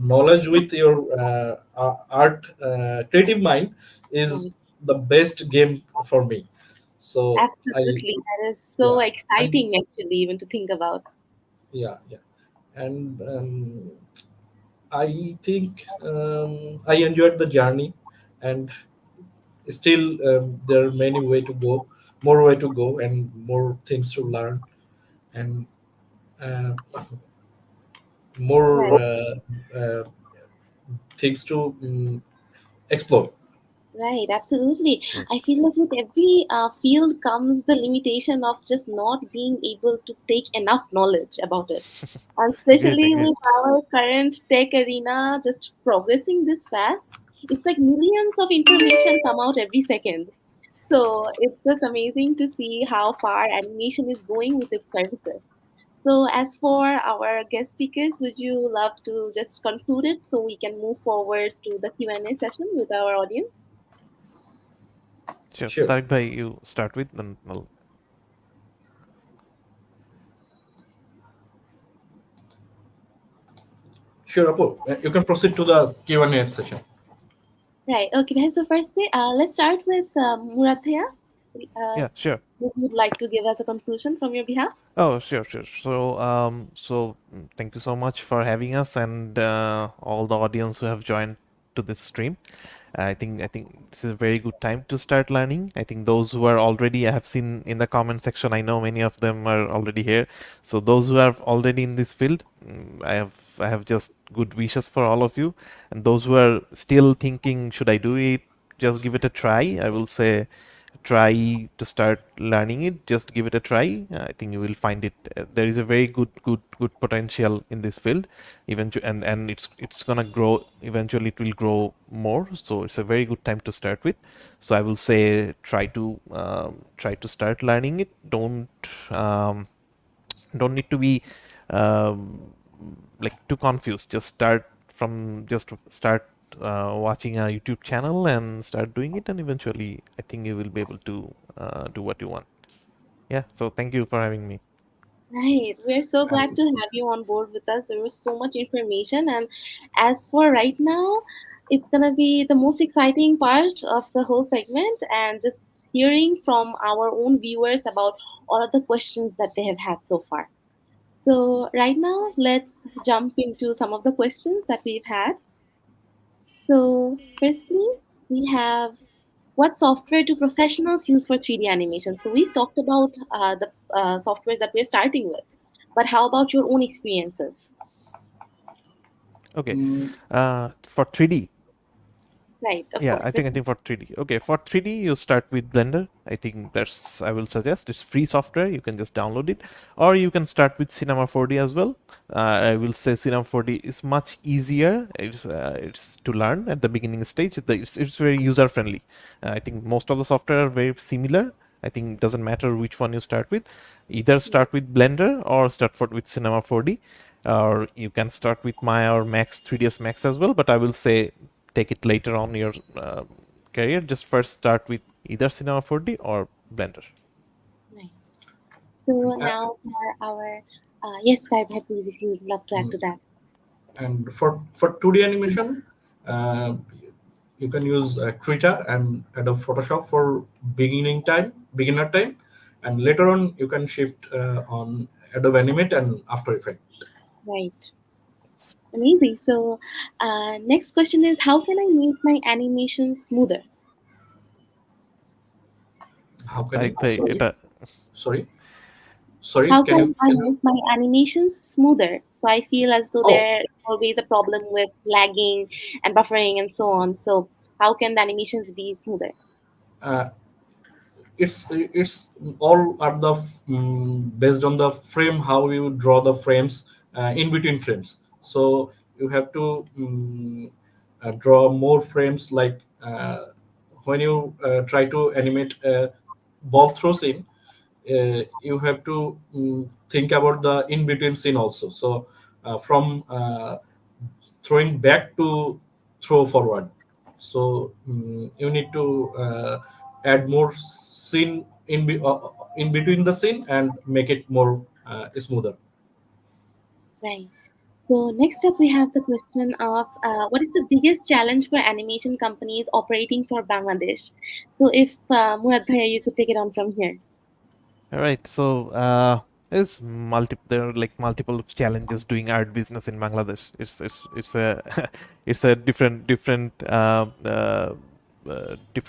knowledge with your art creative mind is Right. the best game for me. So I Absolutely. That is so yeah and exciting, actually, even to think about. yeah, and I think I enjoyed the journey, and still there are many way to go, more way to go, and more things to learn, and uh, more Right. things to explore. Right, absolutely. Right. I feel like with every field comes the limitation of just not being able to take enough knowledge about it. And Great, especially great. with our current tech arena just progressing this fast, it's like millions of information come out every second. So it's just amazing to see how far animation is going with its services. So, as for our guest speakers, would you love to just conclude it so we can move forward to the Q&A session with our audience? Sure. Sure, Tarik bhai, you start with, then I'll. sure, Apu. You can proceed to the Q&A session. Right. Okay. Guys, so firstly, let's start with Murad. Yeah, sure. Would you like to give us a conclusion from your behalf? Oh, sure, sure. Thank you so much for having us and all the audience who have joined to this stream. I think this is a very good time to start learning. I think those who are already, I have seen in the comment section, I know many of them are already here. So those who are already in this field, I have just good wishes for all of you. And those who are still thinking, should I do it? Just give it a try. I will say try to start learning it. Just give it a try. I think you will find it. There is a very good potential in this field. Eventually, and it's gonna grow. Eventually, it will grow more. So it's a very good time to start with. So I will say try to start learning it. Don't need to be um, like too confused. Just start watching a YouTube channel and start doing it, and eventually I think you will be able to do what you want. Yeah, so thank you for having me. Right. We're so glad And to have you on board with us. There was so much information. And as for right now, it's going to be the most exciting part of the whole segment and just hearing from our own viewers about all of the questions that they have had so far. So, right now, let's jump into some of the questions that we've had. So, firstly, we have what software do professionals use for 3D animation? So, we've talked about the softwares that we're starting with, but how about your own experiences? Okay, mm, for 3D, Right, of yeah, course. I think for 3D. Okay, for 3D you start with Blender. I think that's I will suggest it's free software. You can just download it, or you can start with Cinema 4D as well. I will say Cinema 4D is much easier. It's to learn at the beginning stage. It's very user friendly. I think most of the software are very similar. I think it doesn't matter which one you start with. Either start with Blender or with Cinema 4D, or you can start with Maya or Max 3ds Max as well. But I will say take it later on your career. Just first start with either Cinema 4D or Blender. Right. So, uh, now for our, yes, Tarbha, please, if you'd love to add to that. and for 2D animation, uh, you can use Krita and Adobe Photoshop for beginner time, and later on you can shift on Adobe Animate and After Effects. Right. Amazing. So, next question is how can I make my animation smoother? How can Tarik you? bhai, Sorry, এটা sorry, Sorry, How can can you I can you? make my animations smoother? So I feel as though Oh, there's always a problem with lagging and buffering and so on. So how can the animations be smoother? uh, it's all are the based on the frame, how you draw the frames in between frames. So you have to draw more frames, like when you try to animate a ball throw scene, you have to think about the in between scene also. So from throwing back to throw forward, so you need to add more scene in between the scene and make it more smoother. Right. So next up, we have the question of what is the biggest challenge for animation companies operating for Bangladesh? So if Murad Bhaiya, you could take it on from here. All right. So there are like multiple challenges doing art business in Bangladesh. It's a it's a different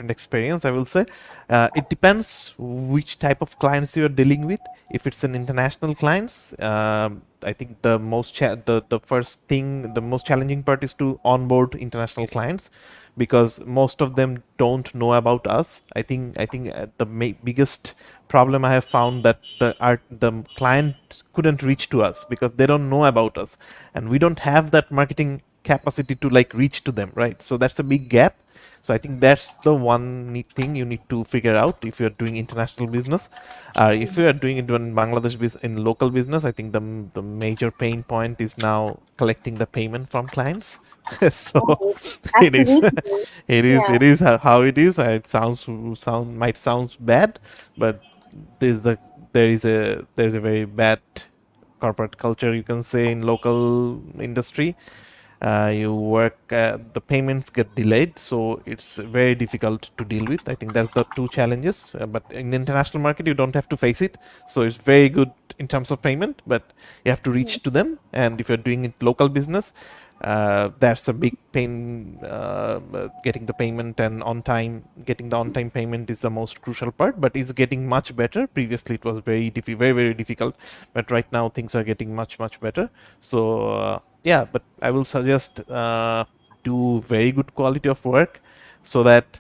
experience, I will say. It depends which type of clients you are dealing with. If it's an international clients, I think the first thing, the most challenging part is to onboard international clients, because most of them don't know about us. I think the biggest problem I have found that the client couldn't reach to us because they don't know about us, and we don't have that marketing capacity to like reach to them, right? So that's a big gap. So I think that's the one neat thing you need to figure out if you're doing international business. If you are doing it in in local business, I think the major pain point is now collecting the payment from clients. So Oh, it is absolutely. it Yeah. is how it is. It might sound bad, but there's the there's a very bad corporate culture, you can say, in local industry. You work, the payments get delayed, so it's very difficult to deal with. I think that's the two challenges. But in the international market, you don't have to face it, so it's very good in terms of payment. But you have to reach to them, and if you're doing it local business, that's a big pain. Getting the payment and on time, getting the on time payment is the most crucial part. But it's getting much better. Previously, it was very difficult, but right now things are getting much better. So yeah, but I will suggest do very good quality of work, so that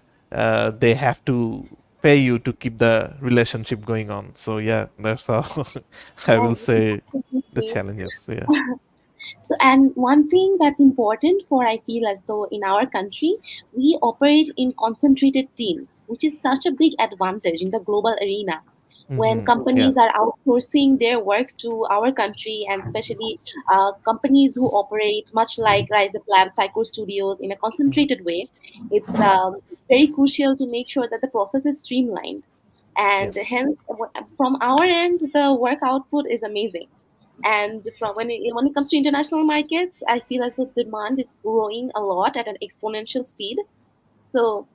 they have to pay you to keep the relationship going on. So yeah, that's how I will Right. say the Absolutely. challenges. Yeah. So, and one thing that's important for I feel as though in our country, we operate in concentrated teams, which is such a big advantage in the global arena. When Yeah. companies are outsourcing their work to our country, and especially companies who operate much like Riseup Labs, Psycho Studios in a concentrated way, it's very crucial to make sure that the process is streamlined. And Yes. hence, from our end, the work output is amazing. And from when it comes to international markets, I feel as though demand is growing a lot at an exponential speed. So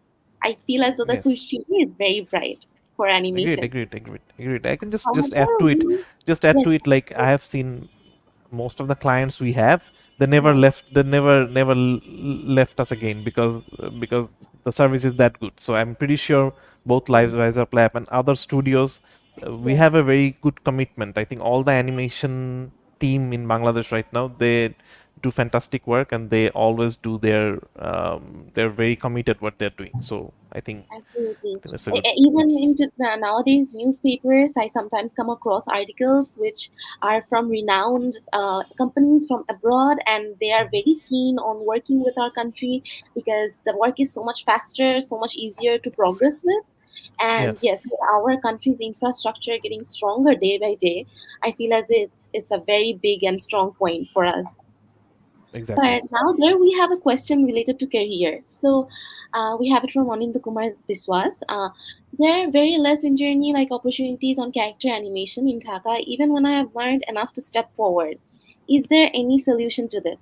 I feel as though the Yes. future is very bright for Agreed, animation. agreed, agreed, agreed. I can just add However, to it, yes, like I have seen most of the clients we have, right, they never left us again, because the service is that good. So I'm pretty sure both Live Riser Lab and other studios, we yes, have a very good commitment. I think all the animation team in Bangladesh right now, they do fantastic work, and they always do they're very committed what they're doing. So I absolutely. think that's a good. Even in nowadays newspapers, I sometimes come across articles which are from renowned companies from abroad, and they are very keen on working with our country because the work is so much faster, so much easier to progress with. And Yes, yes, with our country's infrastructure getting stronger day by day, I feel as it's a very big and strong point for us. exactly. But now there we have a question related to career. So we have it from Anindya Kumar Biswas. There are very less in journey like opportunities on character animation in Dhaka, even when I have learned enough to step forward. Is there any solution to this?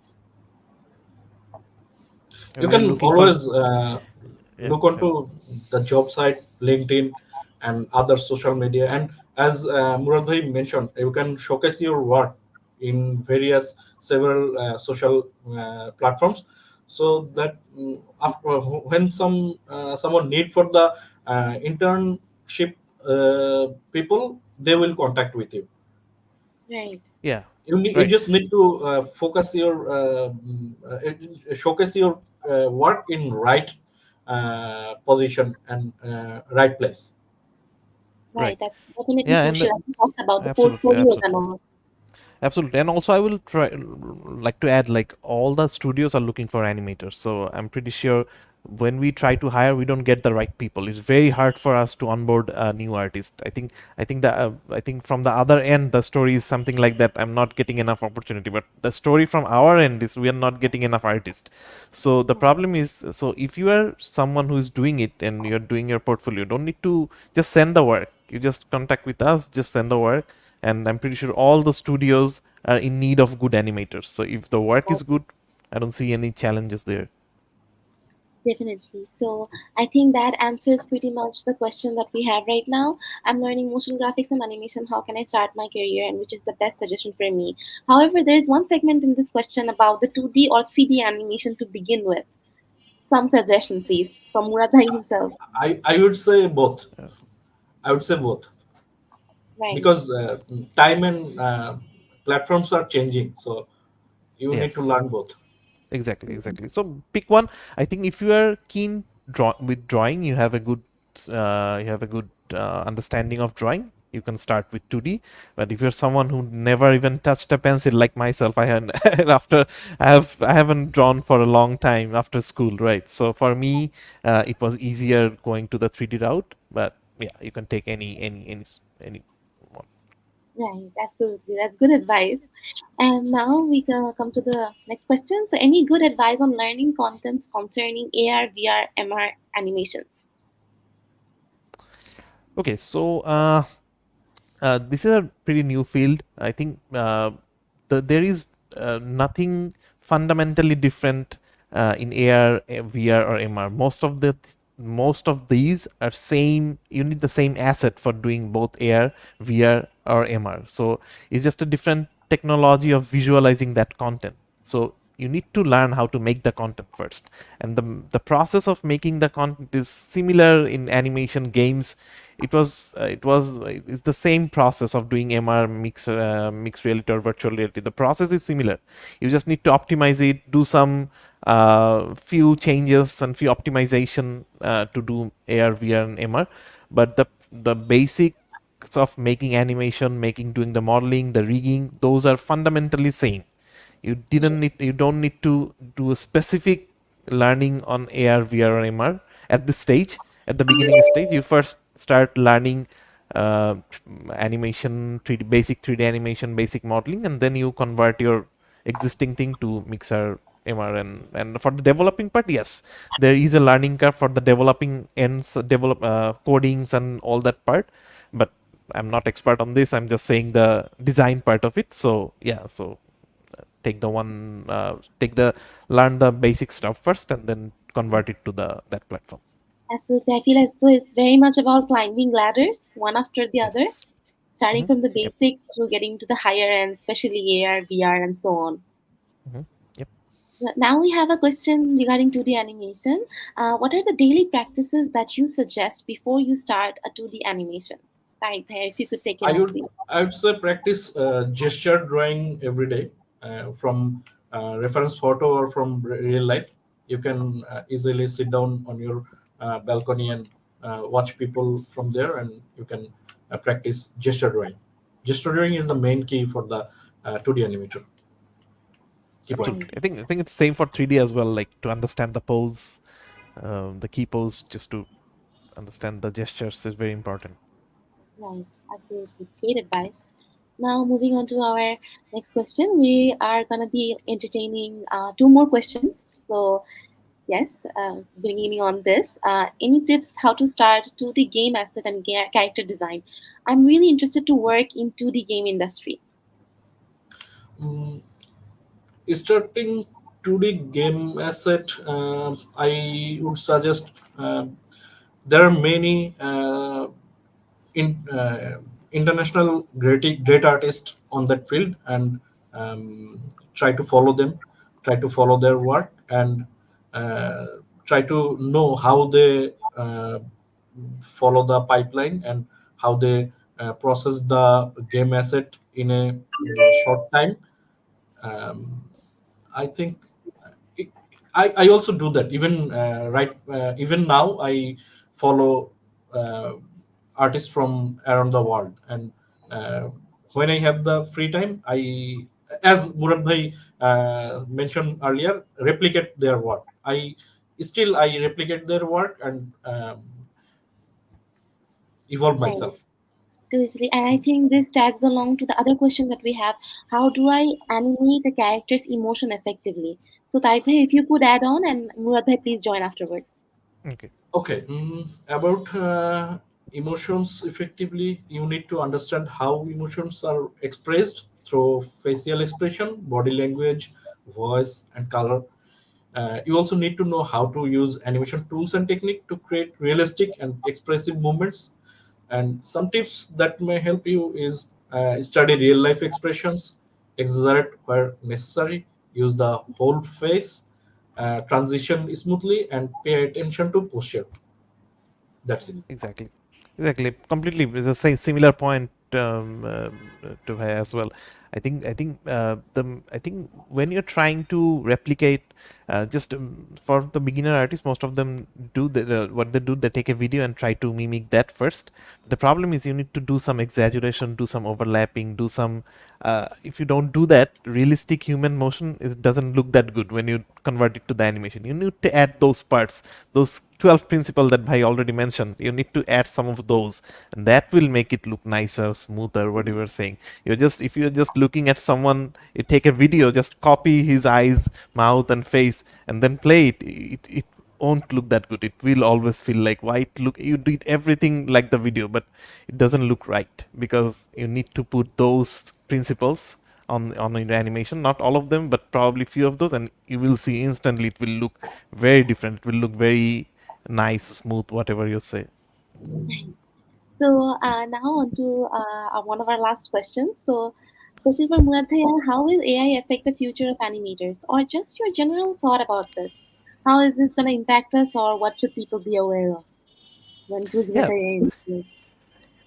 If You you're can looking for, always yeah, look yeah. onto the job site, LinkedIn, and other social media. And as Murad bhai mentioned, you can showcase your work in various several social platforms, so that after when someone need for the internship people, they will contact with you. Right. Yeah, You right. just need to focus your showcase your work in right position and right place. Right. Right. That's definitely Yeah, and crucial. As we talked about the absolutely, portfolios and absolutely. all. Absolutely, and also I will try like to add like all the studios are looking for animators. So I'm pretty sure when we try to hire, we don't get the right people. It's very hard for us to onboard a new artist. I think from the other end, the story is something like that. I'm not getting enough opportunity, but the story from our end is we are not getting enough artists. So the problem is, so if you are someone who is doing it and you're doing your portfolio, don't need to just send the work. You just contact with us, just send the work, and I'm pretty sure all the studios are in need of good animators. So if the work is good, I don't see any challenges there. Definitely. So I think that answers pretty much the question that we have right now. I'm learning motion graphics and animation. How can I start my career, and which is the best suggestion for me? However, there is one segment in this question about the 2D or 3D animation to begin with. Some suggestion, please, from Murad himself. I would say both. I would say both Right. because time and platforms are changing, so you need to Yes. learn both. Exactly, exactly. So pick one. I think if you are keen with drawing, you have a good understanding of drawing. You can start with 2D. But if you're someone who never even touched a pencil, like myself, I had after I haven't drawn for a long time after school, right? So for me, it was easier going to the 3D route. But yeah, you can take any one. Right, absolutely. That's good advice. And now we can come to the next question. So, any good advice on learning contents concerning AR, VR, MR animations? Okay, so this is a pretty new field. I think there is nothing fundamentally different in AR, VR, or MR. Most of these are same. You need the same asset for doing both AR, VR, or MR. So it's just a different technology of visualizing that content. So you need to learn how to make the content first, and the process of making the content is similar in animation games. It's the same process of doing MR, mixed reality or virtual reality. The process is similar. You just need to optimize it, do some few changes and few optimization to do AR, VR, and MR. But the basics of making animation, doing the modeling, the rigging, those are fundamentally same. You don't need to do a specific learning on AR, VR, or MR at this stage. At the beginning stage, you first start learning uh, animation, 3D, basic 3D animation, basic modeling, and then you convert your existing thing to mixer, MR, and for the developing part, yes, there is a learning curve for the developing ends, develop codings and all that part, but I'm not expert on this. I'm just saying the design part of it. So yeah, so take the learn the basic stuff first and then convert it to the that platform. Absolutely. I feel as though it's very much about climbing ladders, one after the other, Yes. starting Hmm. from the Yep. basics to getting to the higher end, especially AR, VR, and so on. Hmm. Yep. Now we have a question regarding 2D animation. What are the daily practices that you suggest before you start a 2D animation? Right, if you could take it I on, would please. I would say practice gesture drawing every day from reference photo or from real life. You can easily sit down on your balcony and watch people from there, and you can practice gesture drawing. Gesture drawing is the main key for the 2D animator. Key point. Right, Absolutely. I think it's same for 3D as well. Like to understand the pose, the key pose, just to understand the gestures is very important. right, absolutely. Great advice. Now, moving on to our next question, we are going to be entertaining two more questions. So, yes, beginning on this, any tips how to start 2D game asset and character design? I'm really interested to work in 2D game industry. Mm, Starting 2D game asset, I would suggest there are many international great artists on that field, and try to follow them, try to follow their work, and uh, try to know how they follow the pipeline and how they process the game asset in a short time. um, I think it, I also do that. Even even now I follow uh, artists from around the world, and uh, when I have the free time, I, as Murad bhai mentioned earlier, replicate their work. I replicate their work and evolve Right. myself. Totally. And I think this tags along to the other question that we have. How do I animate a character's emotion effectively? So Tarik bhai, if you could add on, and Murad bhai, please join afterwards. Okay. Okay, about emotions effectively, you need to understand how emotions are expressed through facial expression, body language, voice, and color. You also need to know how to use animation tools and technique to create realistic and expressive movements. And some tips that may help you is study real life expressions, exaggerate where necessary, use the whole face, transition smoothly, and pay attention to posture. That's it. Right. Exactly. Exactly. Completely. It's the same similar point to her as well. I think when you're trying to replicate, just for the beginner artists, most of them do what they do. They take a video and try to mimic that first. The problem is you need to do some exaggeration, do some overlapping, do some. If you don't do that, realistic human motion doesn't look that good when you convert it to the animation. You need to add those parts, those 12 principle that Bhai already mentioned. You need to add some of those, and that will make it look nicer, smoother, what you were saying. If you're just looking at someone, you take a video, just copy his eyes, mouth, and face, and then play it. It won't look that good. It will always feel like, why it look, you did everything like the video, but it doesn't look right, because you need to put those principles on your animation, not all of them, but probably few of those, and you will see instantly it will look very different. It will look very nice, smooth, whatever you say. So now on to one of our last questions. So, especially for Murad bhai, how will AI affect the future of animators, or just your general thought about this? How is this going to impact us, or what should people be aware of when choosing a Yeah, career in this?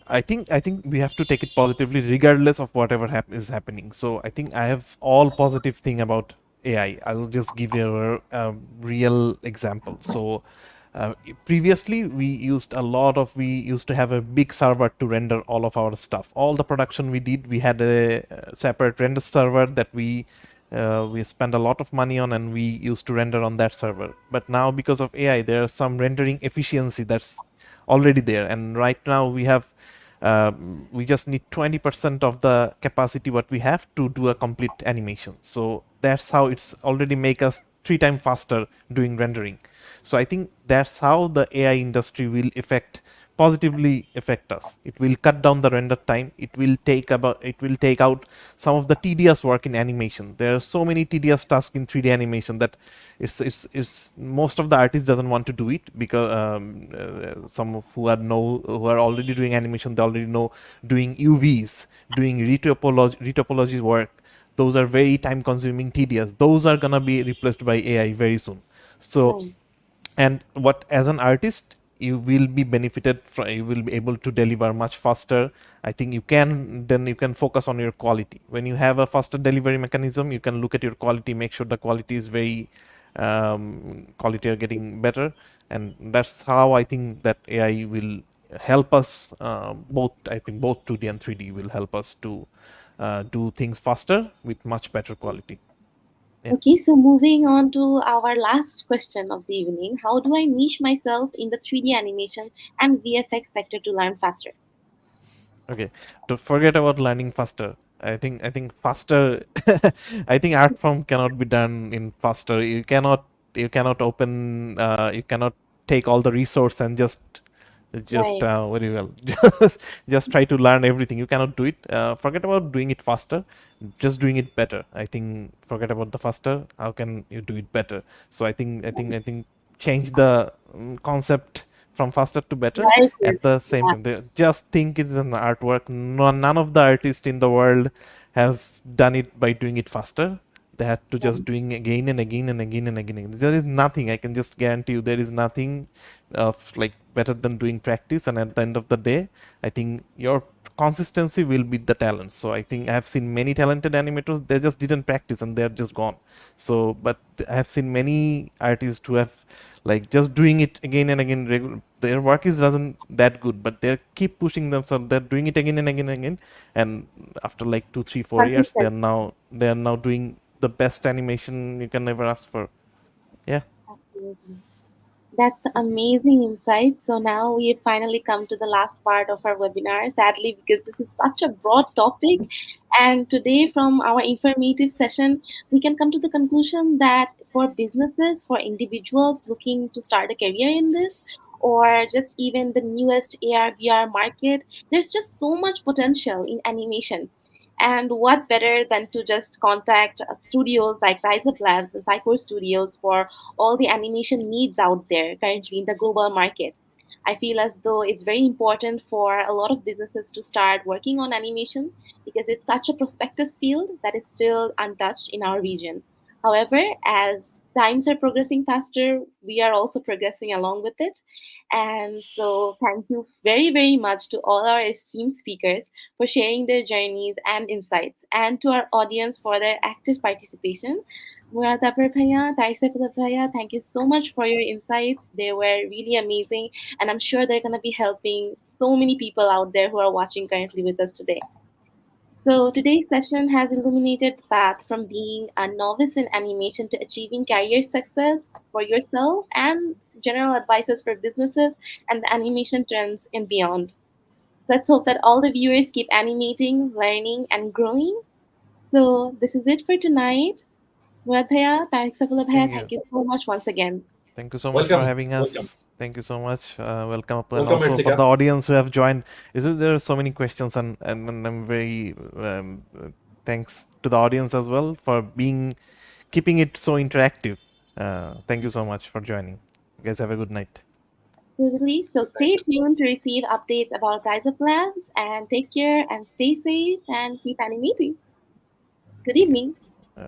I think we have to take it positively, regardless of whatever is happening. So I think I have all positive thing about AI. I'll just give you a real example. So previously we used to have a big server to render all of our stuff. All the production we did, we had a separate render server that we spend a lot of money on, and we used to render on that server. But now, because of AI, there is some rendering efficiency that's already there, and right now we just need 20% of the capacity what we have to do a complete animation. So that's how it's already make us 3 times faster doing rendering. So I think that's how the AI industry will positively affect us. It will cut down the render time. It will take out some of the tedious work in animation. There are so many tedious tasks in 3D animation that it's most of the artists doesn't want to do it, because some who are already doing animation, they already know doing UVs, doing retopology work. Those are very time consuming, tedious. Those are gonna be replaced by AI very soon. So, Right. and what, as an artist, you will be benefited from, you will be able to deliver much faster. I think you can focus on your quality. When you have a faster delivery mechanism, you can look at your quality, make sure the quality is very quality are getting better. And that's how I think that AI will help us, both, I think both 2D and 3D will help us to do things faster with much better quality. Yeah. Okay, so moving on to our last question of the evening. How do I niche myself in the 3D animation and VFX sector to learn faster? Okay. To forget about learning faster. I think faster. I think art form cannot be done in faster. You cannot open. You cannot take all the resource and just Right. very well just try to learn everything. You cannot do it. Forget about doing it faster. Just doing it better. I think forget about the faster. How can you do it better? So I think change the concept from faster to better. Right. At the same Yeah. time, just think it's an artwork. None of the artists in the world has done it by doing it faster. They had to just doing again and again and again and again. There is nothing, I can just guarantee you, there is nothing of like better than doing practice. And at the end of the day, I think your consistency will beat the talent. So I think I have seen many talented animators, they just didn't practice and they're just gone. So but I have seen many artists who have like just doing it again and again. Their work is doesn't that good, but they keep pushing themselves. They're doing it again and again and again, and after like 2 3 4 years, Consistent. they are now doing the best animation you can ever ask for. Yeah. Absolutely. That's amazing insight. So now we have finally come to the last part of our webinar, sadly, because this is such a broad topic. And today, from our informative session, we can come to the conclusion that for businesses, for individuals looking to start a career in this, or just even the newest AR VR market, there's just so much potential in animation. And what better than to just contact studios like Riseup Labs and Psycho Studios for all the animation needs out there currently in the global market. I feel as though it's very important for a lot of businesses to start working on animation because it's such a prospectus field that is still untouched in our region. However, as times are progressing faster, we are also progressing along with it. And so, thank you very, very much to all our esteemed speakers for sharing their journeys and insights, and to our audience for their active participation. Murad Bhaiya, Tarik Bhaiya, thank you so much for your insights. They were really amazing, and I'm sure they're going to be helping so many people out there who are watching currently with us today. So, today's session has illuminated the path from being a novice in animation to achieving career success for yourself and general advices for businesses and the animation trends and beyond. Let's hope that all the viewers keep animating, learning, and growing. So, this is it for tonight. Murad Bhaiya, Tarik Bhaiya, Thank you. thank you so much once again. Thank you so much for Welcome, having welcome, us. Thank you so much. Welcome up, and welcome, also for the Ertika. audience who have joined. There are so many questions, and I'm very thanks to the audience as well for keeping it so interactive. Thank you so much for joining. You guys have a good night. Totally. So, stay tuned to receive updates about Riseup Labs and take care and stay safe and keep animating. Good Okay. evening. Uh,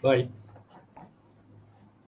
Bye.